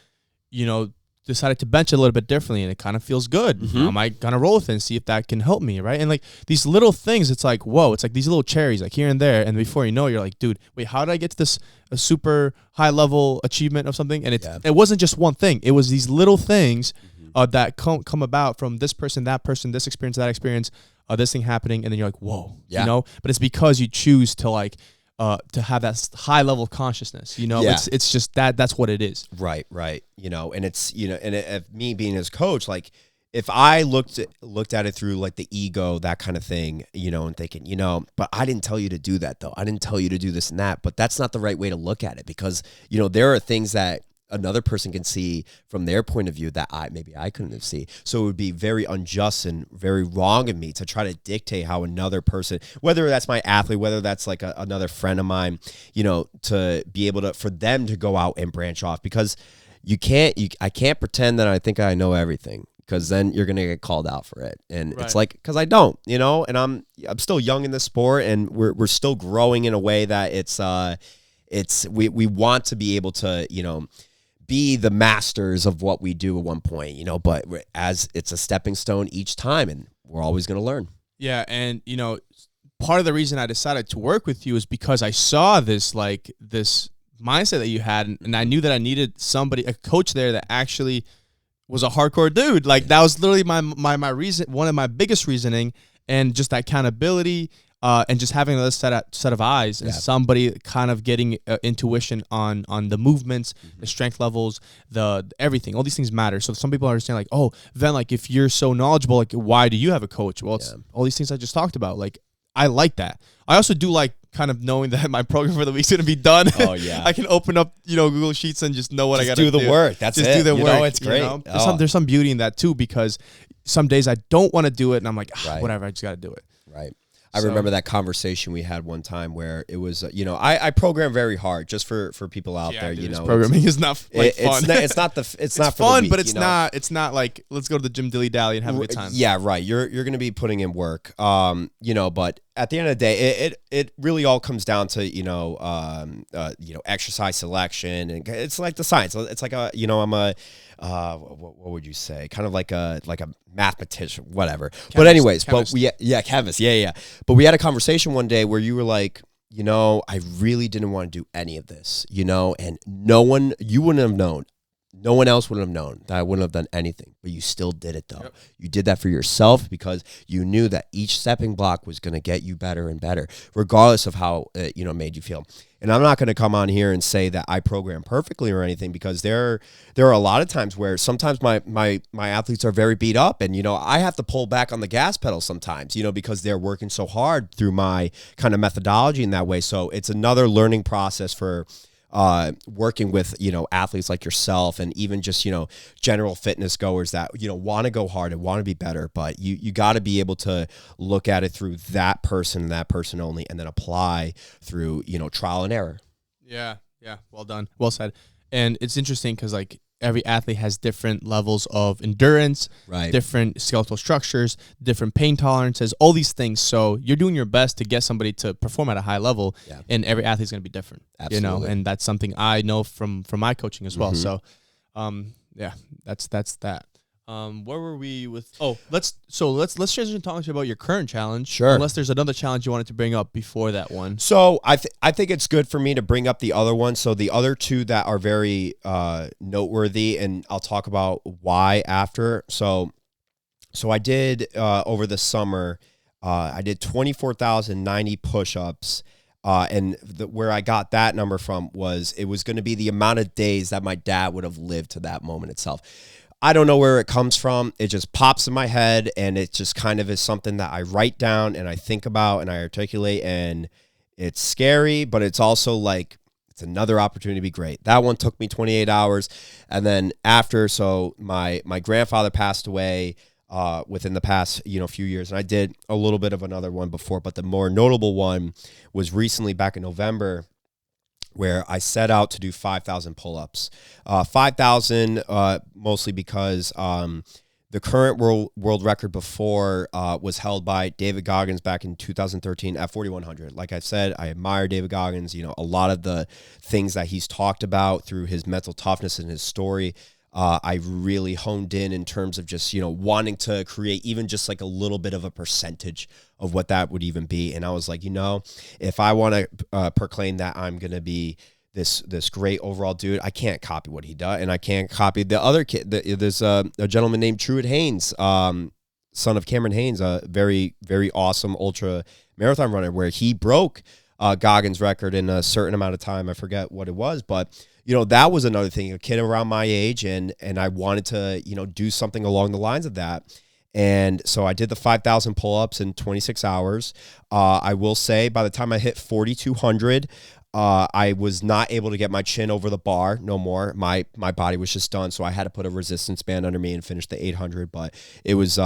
you know, decided to bench it a little bit differently, and it kind of feels good. I might kind of roll with it and see if that can help me, right? And like these little things, it's like, whoa, it's like these little cherries, like here and there, and before you know, you're like, dude, wait, how did I get to this a super high level achievement of something? And it wasn't just one thing; it was these little things that come about from this person, this experience, that experience, this thing happening, and then you're like, whoa, you know. But it's because you choose to like. To have that high level of consciousness, you know, it's just that's what it is. Right. You know, and it's, you know, and me being his coach, like if I looked at it through like the ego, that kind of thing, you know, and thinking, you know, but I didn't tell you to do that though. I didn't tell you to do this and that, but that's not the right way to look at it because, you know, there are things that another person can see from their point of view that maybe I couldn't have seen. So it would be very unjust and very wrong of me to try to dictate how another person, whether that's my athlete, whether that's like another friend of mine, you know, to be able to, for them to go out and branch off because I can't pretend that I think I know everything because then you're going to get called out for it. And it's like, because I don't, you know, and I'm still young in this sport and we're still growing in a way that we want to be able to, you know, be the masters of what we do at one point, you know, but as it's a stepping stone each time and we're always going to learn. Yeah. And, you know, part of the reason I decided to work with you is because I saw this mindset that you had. And I knew that I needed a coach there that actually was a hardcore dude. Like that was literally my reason, one of my biggest reasoning, and just that accountability. And just having another set of eyes and somebody kind of getting intuition on the movements, the strength levels, the everything. All these things matter. So some people understand like, oh, then like if you're so knowledgeable, like why do you have a coach? Well, it's all these things I just talked about. Like I like that. I also do like kind of knowing that my program for the week's gonna be done. Oh yeah, I can open up Google Sheets and just know what I got to do. The work. That's just it. Do the work. Know, it's great. You know? There's some beauty in that too because some days I don't want to do it and I'm like whatever, I just got to do it. Right. I remember that conversation we had one time where it was, I program very hard just for people out there. Dude, programming is not fun. It's not fun, the week, but it's not like let's go to the gym dilly dally and have a good time. Yeah, right. You're going to be putting in work. But at the end of the day, it really all comes down to exercise selection, and it's like the science. It's like what would you say? Kind of like a mathematician, whatever. Chemist, but anyways, chemist. Chemist. Yeah. But we had a conversation one day where you were like, I really didn't want to do any of this, and you wouldn't have known. No one else would have known that I wouldn't have done anything, but you still did it though. Yep. You did that for yourself because you knew that each stepping block was going to get you better and better, regardless of how it, made you feel. And I'm not going to come on here and say that I program perfectly or anything because there are a lot of times where sometimes my athletes are very beat up and, I have to pull back on the gas pedal sometimes, because they're working so hard through my kind of methodology in that way. So it's another learning process for working with, athletes like yourself and even just, general fitness goers that, want to go hard and want to be better, but you got to be able to look at it through that person only, and then apply through, trial and error. Yeah. Well done. Well said. And it's interesting because every athlete has different levels of endurance, right? Different skeletal structures, different pain tolerances, all these things. So you're doing your best to get somebody to perform at a high level, and every athlete's going to be different. Absolutely. And that's something I know from my coaching as well. So, that's that. Where were we with? Oh, let's transition talking about your current challenge. Sure. Unless there's another challenge you wanted to bring up before that one. So I think it's good for me to bring up the other one. So the other two that are very noteworthy, and I'll talk about why after. So I did over the summer, I did 24,090 push-ups. And where I got that number from was it was going to be the amount of days that my dad would have lived to that moment itself. I don't know where it comes from. It just pops in my head, and it just kind of is something that I write down and I think about and I articulate, and it's scary, but it's also like it's another opportunity to be great. That one took me 28 hours, and then after, so my grandfather passed away within the past few years, and I did a little bit of another one before, but the more notable one was recently back in November, where I set out to do 5,000 pull-ups. 5,000 mostly because the current world record before was held by David Goggins back in 2013 at 4,100. Like I said, I admire David Goggins. A lot of the things that he's talked about through his mental toughness and his story, I really honed in terms of just, wanting to create even just like a little bit of a percentage of what that would even be. And I was like, if I want to proclaim that I'm going to be this great overall dude, I can't copy what he does. And I can't copy the other kid. There's a gentleman named Truett Haynes, son of Cameron Haynes, a very, very awesome ultra marathon runner, where he broke Goggins' record in a certain amount of time. I forget what it was, but that was another thing, a kid around my age, and I wanted to, do something along the lines of that. And so I did the 5,000 pull-ups in 26 hours. I will say by the time I hit 4,200, I was not able to get my chin over the bar no more. My body was just done, so I had to put a resistance band under me and finish the 800, but it was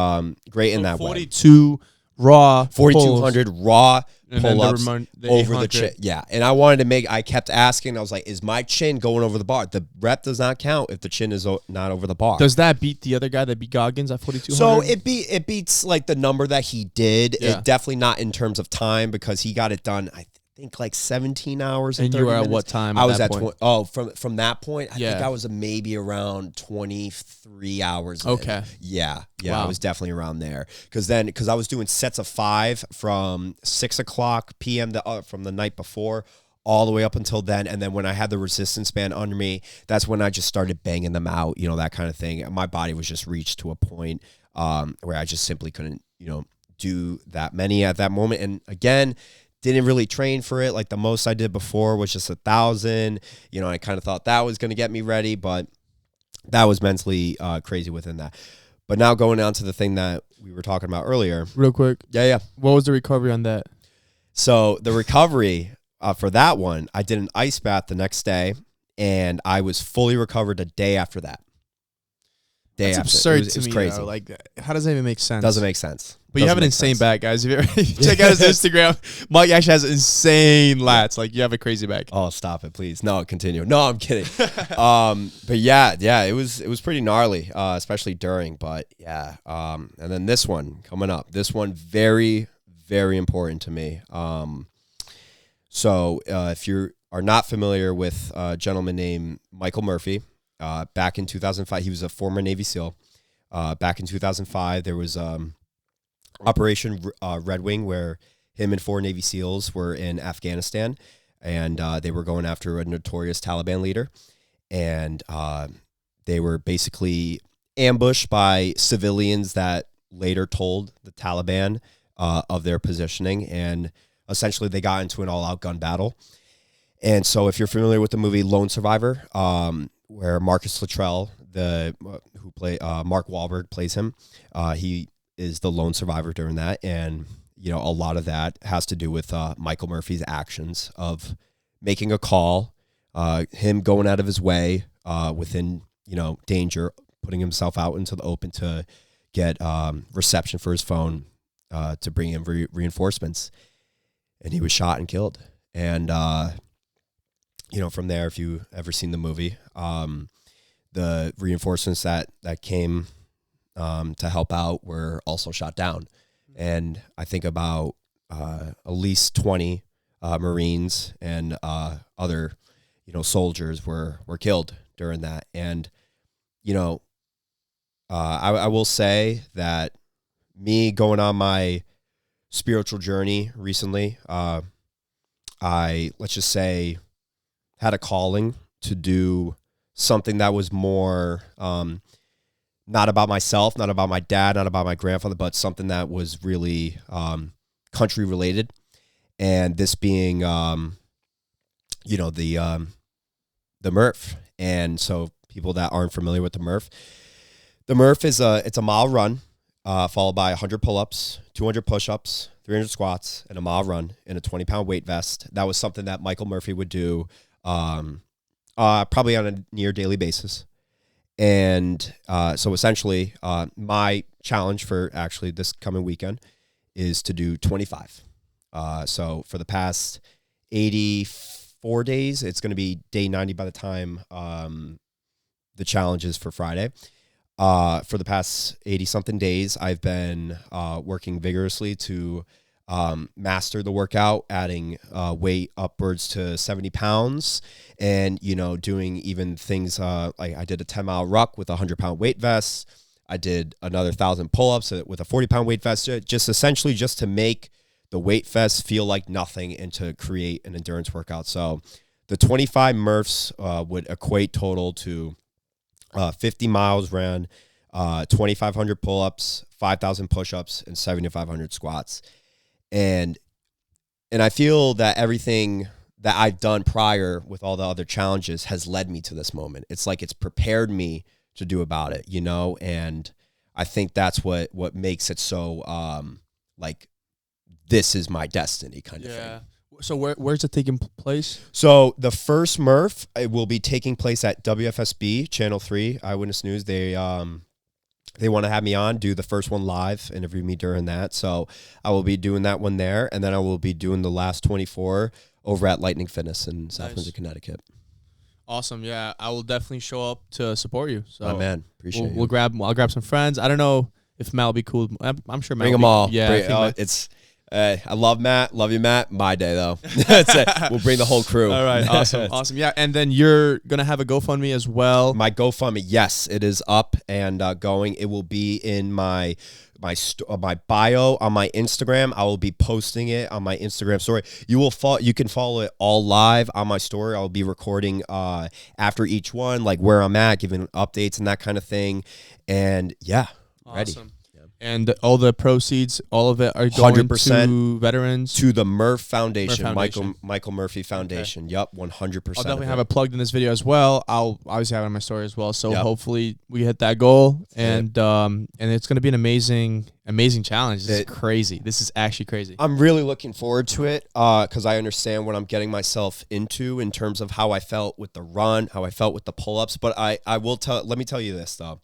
great in that 42 way. Raw 4,200 raw pull-ups the over the chin. Yeah, and I kept asking, I was like, is my chin going over the bar? The rep does not count if the chin is not over the bar. Does that beat the other guy that beat Goggins at 4,200? So it beats like the number that he did. Yeah. It definitely not in terms of time, because he got it done, I think, like 17 hours and 30 you were minutes. at what time? I was at from that point, I Yeah. think I was maybe around 23 hours. Okay. In. Yeah. Wow. I was definitely around there, because I was doing sets of 5 from 6:00 p.m. From the night before all the way up until then, and then when I had the resistance band under me, that's when I just started banging them out, that kind of thing. My body was just reached to a point where I just simply couldn't, do that many at that moment. And again, didn't really train for it. Like the most I did before was just 1,000. I kind of thought that was going to get me ready, but that was mentally crazy within that. But now going on to the thing that we were talking about earlier. Real quick. Yeah. What was the recovery on that? So the recovery for that one, I did an ice bath the next day, and I was fully recovered a day after that. That's absurd to me. Crazy. Though. Like, how does that even make sense? Doesn't make sense. But you have an insane back, guys. If you ever check out his Instagram, Mike actually has insane lats. Like, you have a crazy back. Oh, stop it, please. No, continue. No, I'm kidding. But yeah, it was pretty gnarly, especially during. But yeah, and then this one coming up. This one very, very important to me. So if you are not familiar with a gentleman named Michael Murphy, back in 2005, he was a former Navy SEAL. Back in 2005, there was Operation Red Wing, where him and 4 Navy SEALs were in Afghanistan, and they were going after a notorious Taliban leader, and they were basically ambushed by civilians that later told the Taliban of their positioning, and essentially they got into an all-out gun battle. And so if you're familiar with the movie Lone Survivor, where Marcus Luttrell, Mark Wahlberg plays him, he is the lone survivor during that. And, a lot of that has to do with Michael Murphy's actions of making a call, him going out of his way within, danger, putting himself out into the open to get reception for his phone to bring in reinforcements. And he was shot and killed. And, from there, if you ever seen the movie, the reinforcements that came to help out were also shot down. And I think about at least 20 Marines and other, soldiers were killed during that. And, I will say that me going on my spiritual journey recently, let's just say, had a calling to do something that was more not about myself, not about my dad, not about my grandfather, but something that was really country related. And this being, the Murph. And so people that aren't familiar with the Murph is it's a mile run, followed by 100 pull-ups, 200 push-ups, 300 squats, and a mile run in a 20-pound weight vest. That was something that Michael Murphy would do probably on a near daily basis. And so essentially, my challenge for actually this coming weekend is to do 25. So for the past 84 days, it's going to be day 90 by the time the challenge is for Friday. For the past 80-something days, I've been working vigorously to master the workout, adding weight upwards to 70 pounds, and doing even things like I did a 10-mile ruck with a 100-pound weight vest. I did another 1,000 pull-ups with a 40-pound weight vest, just essentially just to make the weight vest feel like nothing and to create an endurance workout. So the 25 Murphs would equate total to 50 miles ran, 2,500 pull-ups, 5,000 push-ups, and 7,500 squats. And I feel that everything that I've done prior with all the other challenges has led me to this moment. It's like it's prepared me to do about it, and I think that's what makes it so like this is my destiny kind of thing. So where's it taking place? So the first Murph, it will be taking place at WFSB Channel 3 Eyewitness News. They want to have me on, do the first one live, interview me during that. So I will be doing that one there, and then I will be doing the last 24 over at Lightning Fitness in South Windsor, Connecticut. Awesome, yeah. I will definitely show up to support you. So my man, appreciate you. I'll grab some friends. I don't know if Matt will be cool. I'm sure Matt bring will them all. Yeah, I love Matt. Love you, Matt. My day, though. That's it. We'll bring the whole crew. All right. Awesome. Yeah. And then you're going to have a GoFundMe as well. My GoFundMe, yes, it is up and going. It will be in my bio on my Instagram. I will be posting it on my Instagram story. You can follow it all live on my story. I'll be recording after each one, like where I'm at, giving updates and that kind of thing. And yeah, ready. And all the proceeds, all of it are going 100% to veterans? To the Murph Foundation, Michael Murphy Foundation. Okay. Yep, 100%. I'll definitely have it plugged in this video as well. I'll obviously have it on my story as well. So hopefully we hit that goal. And it's going to be an amazing challenge. This is crazy. This is actually crazy. I'm really looking forward to it because I understand what I'm getting myself into in terms of how I felt with the run, how I felt with the pull-ups. But let me tell you this, though.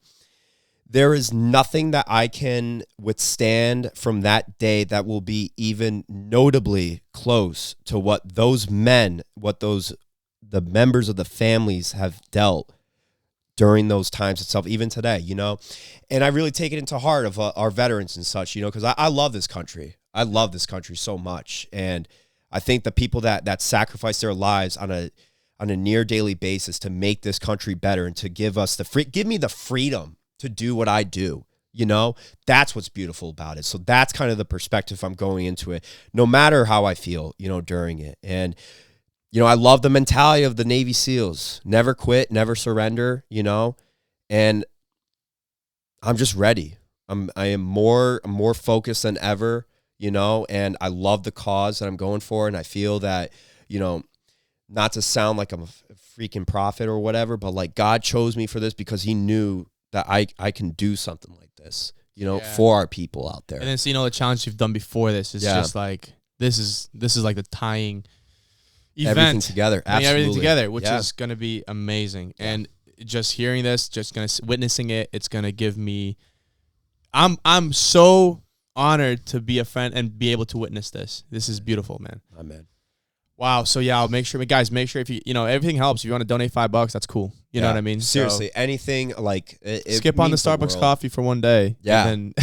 There is nothing that I can withstand from that day that will be even notably close to what those men, the members of the families have dealt during those times itself, even today, And I really take it into heart of our veterans and such, because I love this country. I love this country so much. And I think the people that sacrifice their lives on a near daily basis to make this country better and to give me the freedom to do what I do, that's what's beautiful about it. So that's kind of the perspective I'm going into it, no matter how I feel, during it. And, I love the mentality of the Navy SEALs, never quit, never surrender, and I'm just ready. I am more focused than ever, and I love the cause that I'm going for. And I feel that, not to sound like I'm a freaking prophet or whatever, but like God chose me for this because he knew that I can do something like this, for our people out there. And then seeing all the challenges you've done before this is just like, this is like the tying event. Everything together. Absolutely. Everything together, which is going to be amazing. Yeah. And just hearing this, witnessing it, it's going to give me, I'm so honored to be a friend and be able to witness this. This is beautiful, man. Amen. Wow. So yeah, I'll make sure if you, everything helps. If you want to donate $5, that's cool. You know what I mean? Seriously, anything like skip on the Starbucks coffee for one day. Yeah. And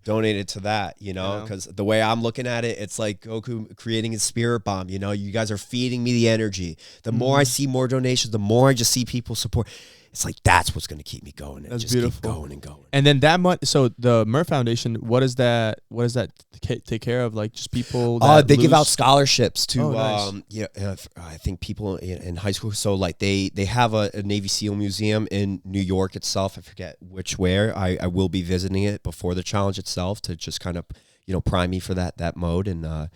donate it to that, because the way I'm looking at it, it's like Goku creating a spirit bomb. You guys are feeding me the energy. The more I see more donations, the more I just see people support. it's like that's what's going to keep me going and That's just beautiful. keep going and going. And then that month, so the Murph Foundation, what does that take care of? Like just people that They give out scholarships to nice. I think people in high school. So like they have a Navy SEAL museum in New York itself. I forget where. I will be visiting it before the challenge itself to just kind of prime me for that mode and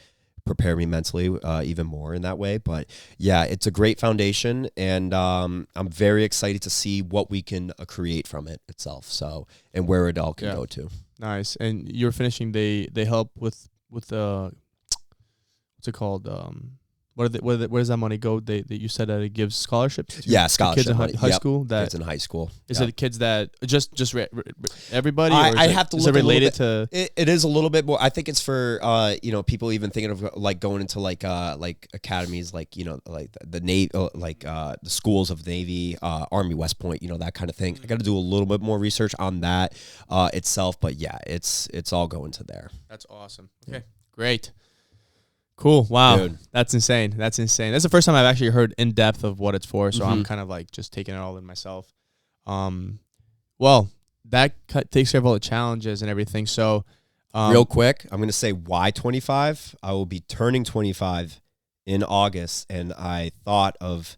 prepare me mentally even more in that way. But yeah, it's a great foundation, and I'm very excited to see what we can create from it itself. So, and where it all can go to. Nice. And you're finishing. They help with what's it called? Where does that money go? You said that it gives scholarships. To Scholarship kids in high school. That kids in high school. Is it kids that just everybody? I have to look. Is it related to? It is a little bit more. I think it's for people even thinking of like going into like academies like the Navy the schools of Navy, Army, West Point, that kind of thing. I got to do a little bit more research on that itself, but yeah, it's all going to there. That's awesome. Okay, great. Cool. Wow. Dude. That's insane. That's the first time I've actually heard in depth of what it's for. So I'm kind of like just taking it all in myself. Well, that takes care of all the challenges and everything. So real quick, I'm going to say why 25. I will be turning 25 in August. And I thought of,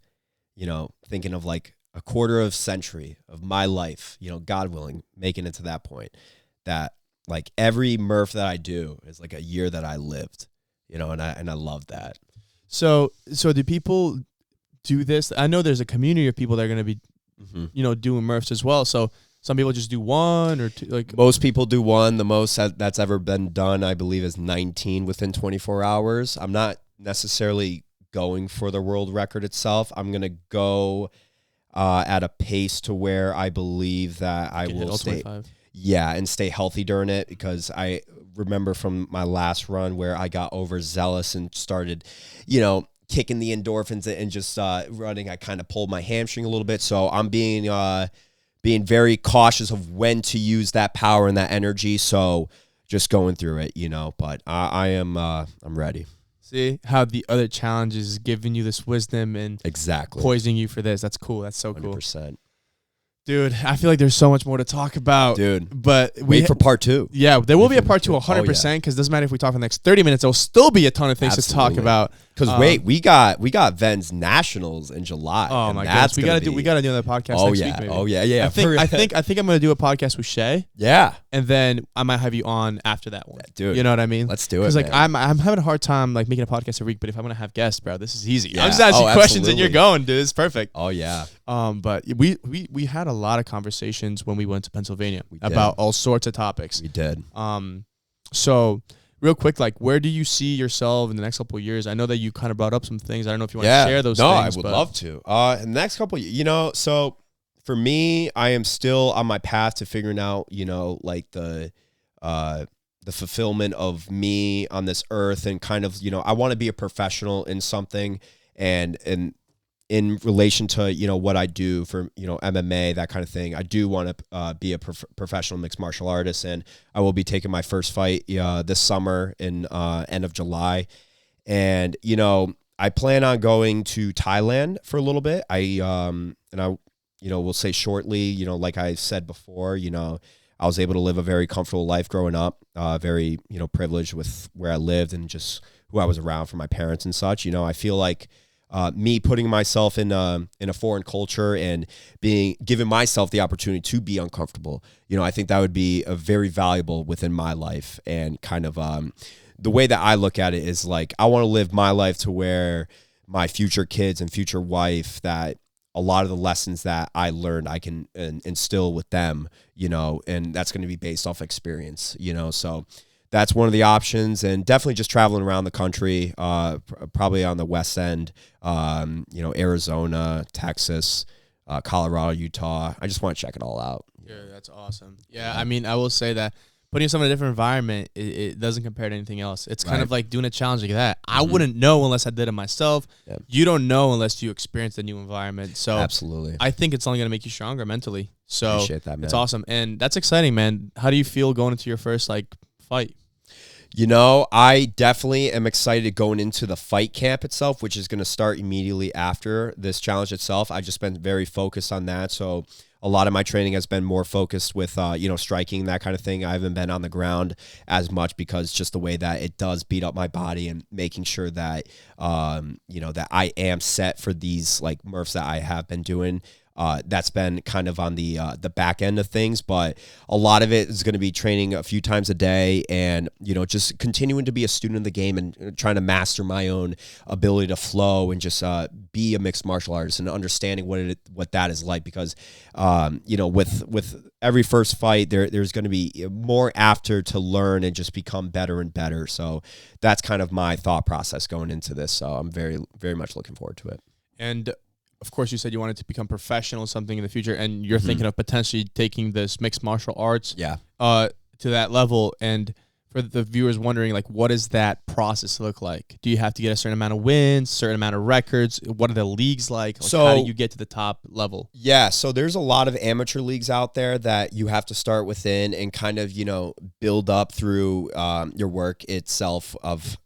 thinking of like a quarter of century of my life, God willing, making it to that point that like every Murph that I do is like a year that I lived. And I love that. So do people do this? I know there's a community of people that are going to be, doing Murphs as well. So some people just do one or two. Like most people do one. The most that's ever been done, I believe, is 19 within 24 hours. I'm not necessarily going for the world record itself. I'm going to go at a pace to where I believe that I will stay. 25. Yeah, and stay healthy during it, because I remember from my last run where I got overzealous and started, kicking the endorphins and just running. I kind of pulled my hamstring a little bit, so I'm being very cautious of when to use that power and that energy. So just going through it, But I'm ready. See how the other challenges is giving you this wisdom and exactly poisoning you for this. That's cool. That's so cool. 100%. Dude, I feel like there's so much more to talk about. Dude, but wait for part 2. Yeah, there will be a part 2 100% because it doesn't matter if we talk for the next 30 minutes. There'll still be a ton of things to talk about. Because we got Ven's Nationals in July. Oh my gosh, we gotta do another podcast next week. Maybe. Oh yeah. I think I'm gonna do a podcast with Shay. Yeah, and then I might have you on after that one. Yeah, dude, you know what I mean? Let's do it. Because like man. I'm having a hard time like making a podcast every week, but if I'm gonna have guests, bro, this is easy. Yeah. I'm just asking questions absolutely. and you're going, dude. It's perfect. Oh yeah. But we had a lot of conversations when we went to Pennsylvania about all sorts of topics. We did. So. Real quick, like, where do you see yourself in the next couple of years? I know that you kind of brought up some things. I don't know if you want to share those things. No, I would love to. In the next couple of, so for me, I am still on my path to figuring out, like the fulfillment of me on this earth, and kind of, I want to be a professional in something, and in relation to, what I do for, MMA, that kind of thing. I do want to be a professional mixed martial artist, and I will be taking my first fight this summer in end of July. And, I plan on going to Thailand for a little bit. Will say shortly, like I said before, I was able to live a very comfortable life growing up, very, privileged with where I lived and just who I was around for my parents and such. I feel like me putting myself in a foreign culture and giving myself the opportunity to be uncomfortable, I think that would be a very valuable within my life. And kind of the way that I look at it is like, I want to live my life to where my future kids and future wife, that a lot of the lessons that I learned, I can instill with them, and that's going to be based off experience, so that's one of the options. And definitely just traveling around the country, probably on the West End, Arizona, Texas, Colorado, Utah. I just want to check it all out. Yeah, that's awesome. Yeah, I mean, I will say that putting yourself in a different environment, it doesn't compare to anything else. It's kind of like doing a challenge like that. I wouldn't know unless I did it myself. Yep. You don't know unless you experience the new environment. So absolutely, I think it's only going to make you stronger mentally. So appreciate that, man. It's awesome. And that's exciting, man. How do you feel going into your first fight? You know, I definitely am excited going into the fight camp itself, which is going to start immediately after this challenge itself. I've just been very focused on that. So a lot of my training has been more focused with, striking, that kind of thing. I haven't been on the ground as much because just the way that it does beat up my body and making sure that, that I am set for these like Murphs that I have been doing. That's been kind of on the back end of things, but a lot of it is going to be training a few times a day and, just continuing to be a student of the game and trying to master my own ability to flow and just be a mixed martial artist and understanding what that is like because, with every first fight, there's going to be more after to learn and just become better and better. So that's kind of my thought process going into this. So I'm very, very much looking forward to it. And of course, you said you wanted to become professional or something in the future, and you're thinking of potentially taking this mixed martial arts to that level. And for the viewers wondering, like, what does that process look like? Do you have to get a certain amount of wins, certain amount of records? What are the leagues like? So how do you get to the top level? Yeah, so there's a lot of amateur leagues out there that you have to start within and kind of, build up through your work itself of,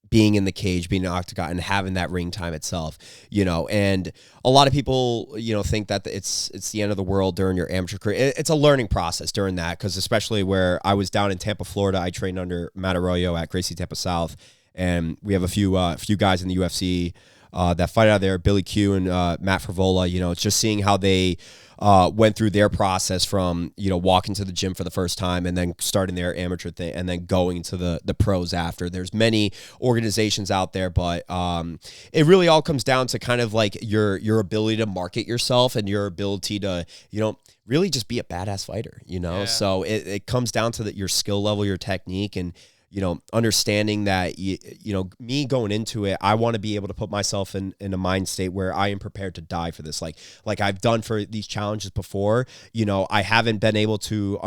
being in the cage, being an octagon, and having that ring time itself, and a lot of people, think that it's the end of the world during your amateur career. It's a learning process during that, because especially where I was down in Tampa, Florida, I trained under Matt Arroyo at Gracie Tampa South, and we have a few guys in the UFC that fight out there, Billy Q and Matt Frivola. It's just seeing how they went through their process from, walking to the gym for the first time and then starting their amateur thing and then going to the pros after. There's many organizations out there, but it really all comes down to kind of like your ability to market yourself and your ability to, really just be a badass fighter, Yeah. So it comes down to your skill level, your technique, and understanding that, me going into it, I want to be able to put myself in a mind state where I am prepared to die for this. Like I've done for these challenges before, I haven't been able to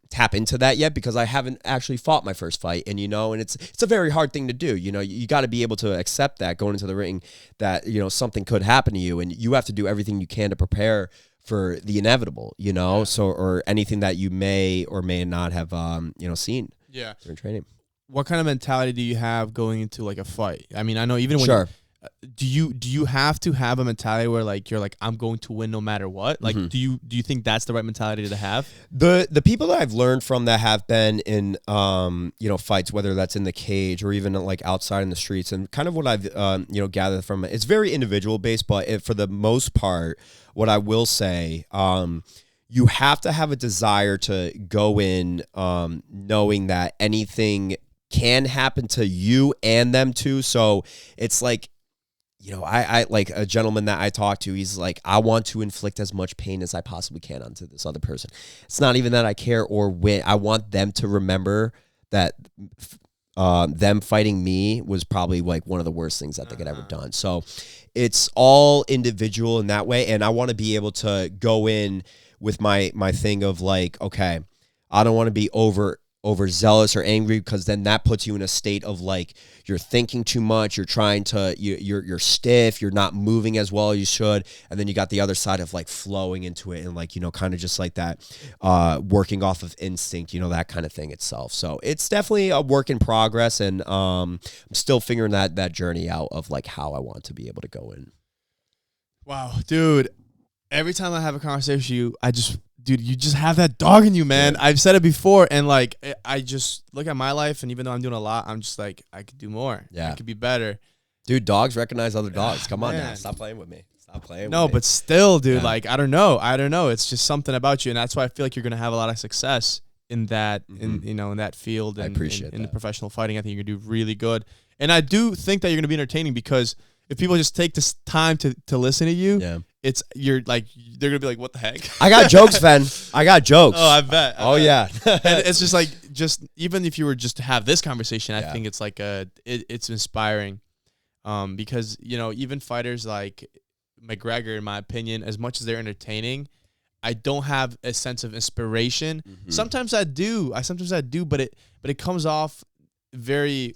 tap into that yet because I haven't actually fought my first fight. And, and it's a very hard thing to do. You got to be able to accept that going into the ring that, something could happen to you and you have to do everything you can to prepare for the inevitable, so, or anything that you may or may not have, seen during training. What kind of mentality do you have going into like a fight? I mean, I know even when do you have to have a mentality where like you're like I'm going to win no matter what? Like do you think that's the right mentality to have? The people that I've learned from that have been in fights, whether that's in the cage or even like outside in the streets, and kind of what I've gathered from it, it's very individual based, but for the most part, what I will say, you have to have a desire to go in knowing that anything can happen to you and them too. So it's like, I like a gentleman that I talked to, he's like, I want to inflict as much pain as I possibly can onto this other person. It's not even that I care or win. I want them to remember that them fighting me was probably like one of the worst things that they could ever done. So it's all individual in that way. And I want to be able to go in with my thing of like, okay, I don't want to be overzealous or angry, because then that puts you in a state of like you're thinking too much, you're trying to you're stiff, you're not moving as well as you should, and then you got the other side of like flowing into it and like kind of just like that working off of instinct, that kind of thing itself. So it's definitely a work in progress, and I'm still figuring that journey out of like how I want to be able to go in. Wow, dude, every time I have a conversation with you, dude, you just have that dog in you, man. Yeah. I've said it before, and like I just look at my life, and even though I'm doing a lot, I'm just like, I could do more. Yeah, I could be better. Dude, dogs recognize other dogs. Come on now, stop playing with me. Stop playing. No, with me. But still, dude, like I don't know. It's just something about you, and that's why I feel like you're gonna have a lot of success in that, in that field. And, I appreciate in the professional fighting. I think you're gonna do really good, and I do think that you're gonna be entertaining, because if people just take this time to listen to you, they're gonna be like, what the heck? I got jokes, Ben. I got jokes. Oh, I bet. Yeah. And it's just like, even if you were just to have this conversation, I think it's like it's inspiring, because even fighters like McGregor, in my opinion, as much as they're entertaining, I don't have a sense of inspiration. Sometimes I do, but it comes off very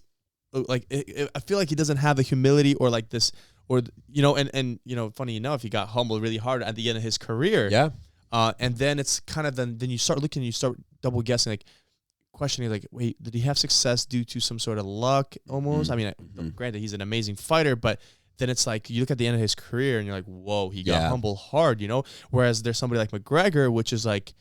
like I feel like he doesn't have the humility or like this. Or and funny enough, he got humbled really hard at the end of his career. Yeah. And then it's kind of then you start looking, you start double guessing, like, questioning, like, wait, did he have success due to some sort of luck almost? I mean, granted, he's an amazing fighter, but then it's like you look at the end of his career and you're like, whoa, he got humbled hard, you know? Whereas there's somebody like McGregor, which is like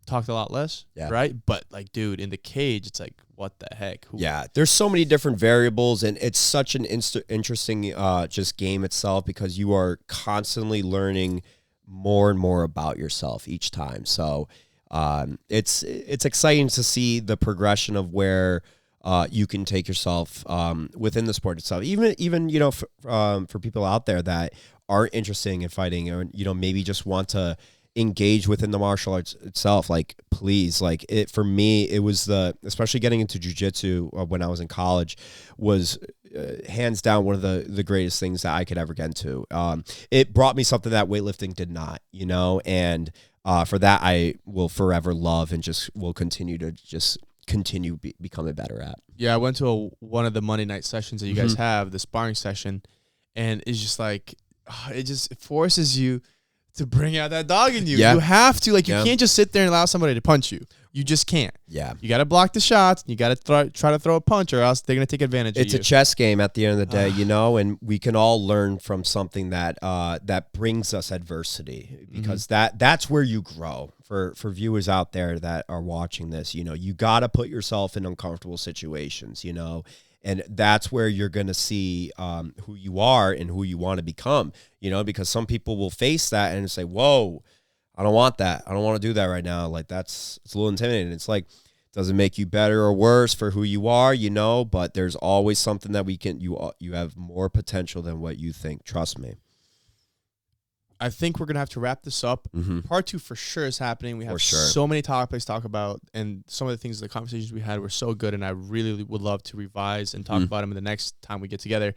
talked a lot less, right? But like, dude, in the cage, it's like, what the heck? There's so many different variables, and it's such an interesting just game itself, because you are constantly learning more and more about yourself each time. So it's exciting to see the progression of where you can take yourself within the sport itself. Even you know, for people out there that aren't interested in fighting, or you know, maybe just want to engage within the martial arts itself, like, please, like, it for me, it was especially getting into jiu-jitsu when I was in college was hands down one of the greatest things that I could ever get into. It brought me something that weightlifting did not, you know, and for that I will forever love, and just will continue to becoming better at. Yeah, I went to one of the Monday night sessions that you guys have, the sparring session, and it's just like, it forces you to bring out that dog in you. You have to, like, you can't just sit there and allow somebody to punch you. You just can't. Yeah. You got to block the shots. You got to try to throw a punch, or else they're going to take advantage of you. It's a chess game at the end of the day, you know, and we can all learn from something that that brings us adversity, because that's where you grow. For viewers out there that are watching this, you know, you got to put yourself in uncomfortable situations, you know, and that's where you're going to see who you are and who you want to become, you know, because some people will face that and say, whoa, I don't want that. I don't want to do that right now. Like, it's a little intimidating. It's like, doesn't make you better or worse for who you are, you know, but there's always something that you have more potential than what you think. Trust me. I think we're going to have to wrap this up. Part 2 for sure is happening. We have so many topics to talk about, and some of the things, the conversations we had were so good, and I really would love to revise and talk about them in the next time we get together.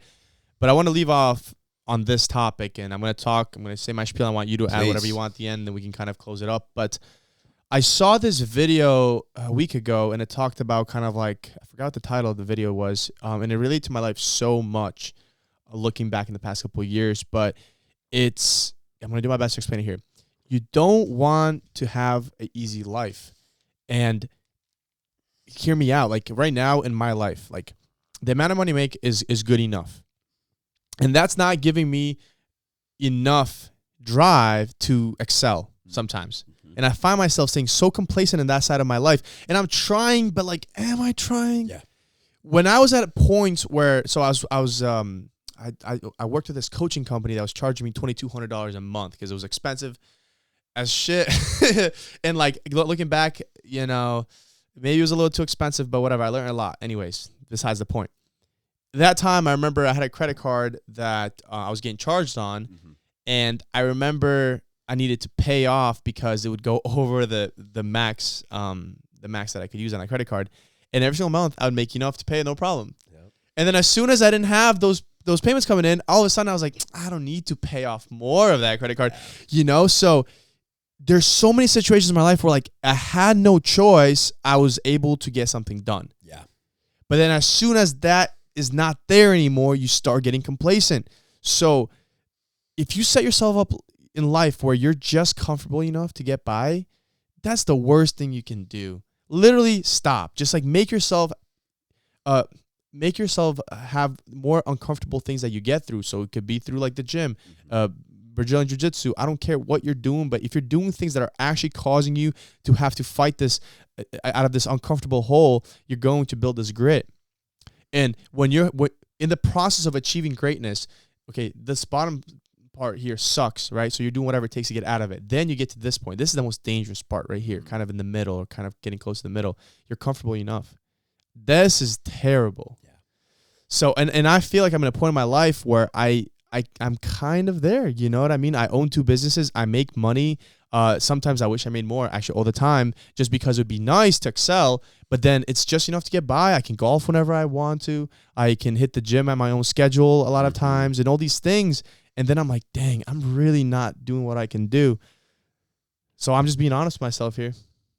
But I want to leave off on this topic, and I'm going to say my spiel. I want you to add whatever you want at the end, then we can kind of close it up. But I saw this video a week ago, and it talked about kind of like, I forgot what the title of the video was, and it related to my life so much, looking back in the past couple of years, but I'm going to do my best to explain it here. You don't want to have an easy life. And hear me out. Like, right now in my life, like, the amount of money I make is good enough. And that's not giving me enough drive to excel sometimes. And I find myself staying so complacent in that side of my life. And I'm trying, but like, am I trying? Yeah. When I was at a point where, so I worked with this coaching company that was charging me $2,200 a month because it was expensive as shit. And like, looking back, you know, maybe it was a little too expensive, but whatever. I learned a lot. Anyways, besides the point. That time, I remember I had a credit card that I was getting charged on, and I remember I needed to pay off because it would go over the max that I could use on a credit card. And every single month, I would make enough to pay, no problem. Yep. And then as soon as I didn't have those payments coming in, all of a sudden I was like, I don't need to pay off more of that credit card, you know? So there's so many situations in my life where, like, I had no choice. I was able to get something done. Yeah. But then as soon as that is not there anymore, you start getting complacent. So if you set yourself up in life where you're just comfortable enough to get by, that's the worst thing you can do. Literally stop. Just like make yourself have more uncomfortable things that you get through. So it could be through like the gym, Brazilian Jiu-Jitsu. I don't care what you're doing, but if you're doing things that are actually causing you to have to fight this out of this uncomfortable hole, you're going to build this grit. And when you're in the process of achieving greatness, okay, this bottom part here sucks, right? So you're doing whatever it takes to get out of it. Then you get to this point. This is the most dangerous part right here, kind of in the middle, or kind of getting close to the middle. You're comfortable enough. This is terrible. Yeah. So, and I feel like I'm in a point in my life where I'm kind of there. You know what I mean? I own 2 businesses. I make money. Sometimes I wish I made more, actually all the time, just because it would be nice to excel. But then it's just enough to get by. I can golf whenever I want to. I can hit the gym at my own schedule a lot of times and all these things. And then I'm like, dang, I'm really not doing what I can do. So I'm just being honest with myself here.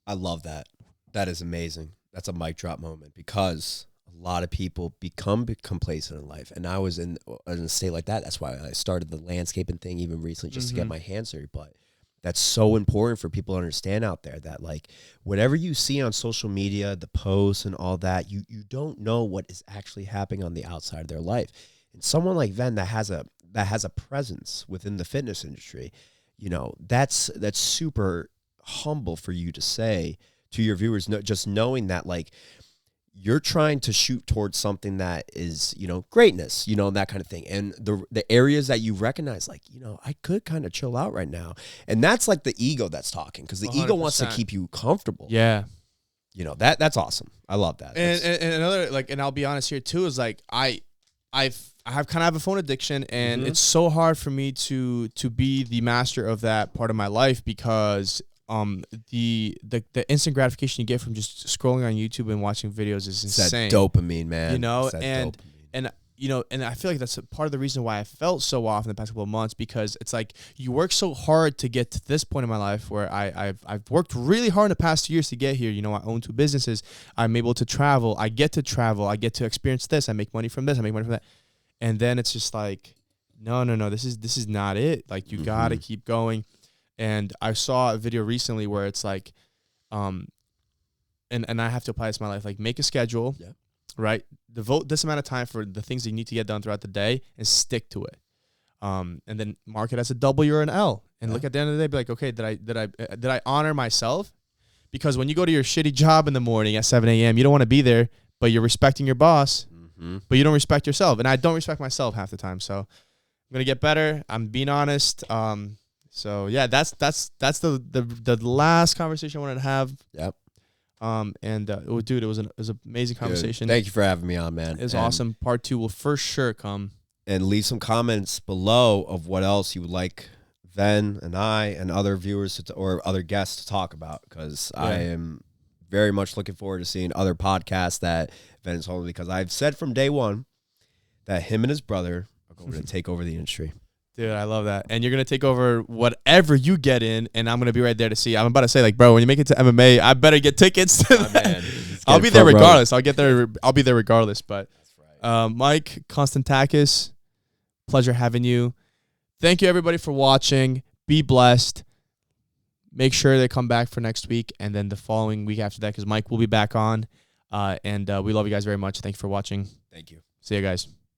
I love that. That is amazing. That's a mic drop moment, because a lot of people become complacent in life. And I was in a state like that. That's why I started the landscaping thing even recently, just to get my hands dirty. But that's so important for people to understand out there, that like whatever you see on social media, the posts and all that, you don't know what is actually happening on the outside of their life. And someone like Ven that has a presence within the fitness industry, you know, that's super humble for you to say to your viewers, just knowing that like you're trying to shoot towards something that is, you know, greatness, you know, and that kind of thing. And the areas that you recognize, like, you know, I could kind of chill out right now. And that's like the ego that's talking, because the 100%. ego wants to keep you comfortable. Yeah. You know, that's awesome. I love that. And another, like, and I'll be honest here too, is like, I have kind of have a phone addiction, and it's so hard for me to be the master of that part of my life, because the instant gratification you get from just scrolling on YouTube and watching videos is insane. That dopamine, man. You know, and you know, and I feel like that's a part of the reason why I felt so off in the past couple of months, because it's like you work so hard to get to this point in my life where I've worked really hard in the past 2 years to get here. You know, I own 2 businesses. I'm able to travel. I get to travel. I get to experience this. I make money from this. I make money from that. And then it's just like, no, this is not it. Like, you gotta keep going. And I saw a video recently where it's like, and I have to apply this to my life. Like, make a schedule, right? Devote this amount of time for the things that you need to get done throughout the day, and stick to it. And then mark it as a W or an L. And look at the end of the day, be like, okay, did I honor myself? Because when you go to your shitty job in the morning at 7 a.m., you don't want to be there, but you're respecting your boss, but you don't respect yourself. And I don't respect myself half the time. So I'm gonna get better. I'm being honest. So yeah, that's the last conversation I wanted to have. Yep. Dude, it was an amazing conversation. Dude, thank you for having me on, man. It was awesome. Part 2 will for sure come. And leave some comments below of what else you would like Ven and I and other viewers or other guests to talk about, because I am very much looking forward to seeing other podcasts that Ven is holding, because I've said from day one that him and his brother are going to take over the industry. Dude, I love that. And you're going to take over whatever you get in, and I'm going to be right there to see. I'm about to say, like, bro, when you make it to MMA, I better get tickets to that. I'll be there regardless. I'll be there regardless. But Mike Kostantakis, pleasure having you. Thank you, everybody, for watching. Be blessed. Make sure they come back for next week, and then the following week after that, because Mike will be back on. And we love you guys very much. Thank you for watching. Thank you. See you guys.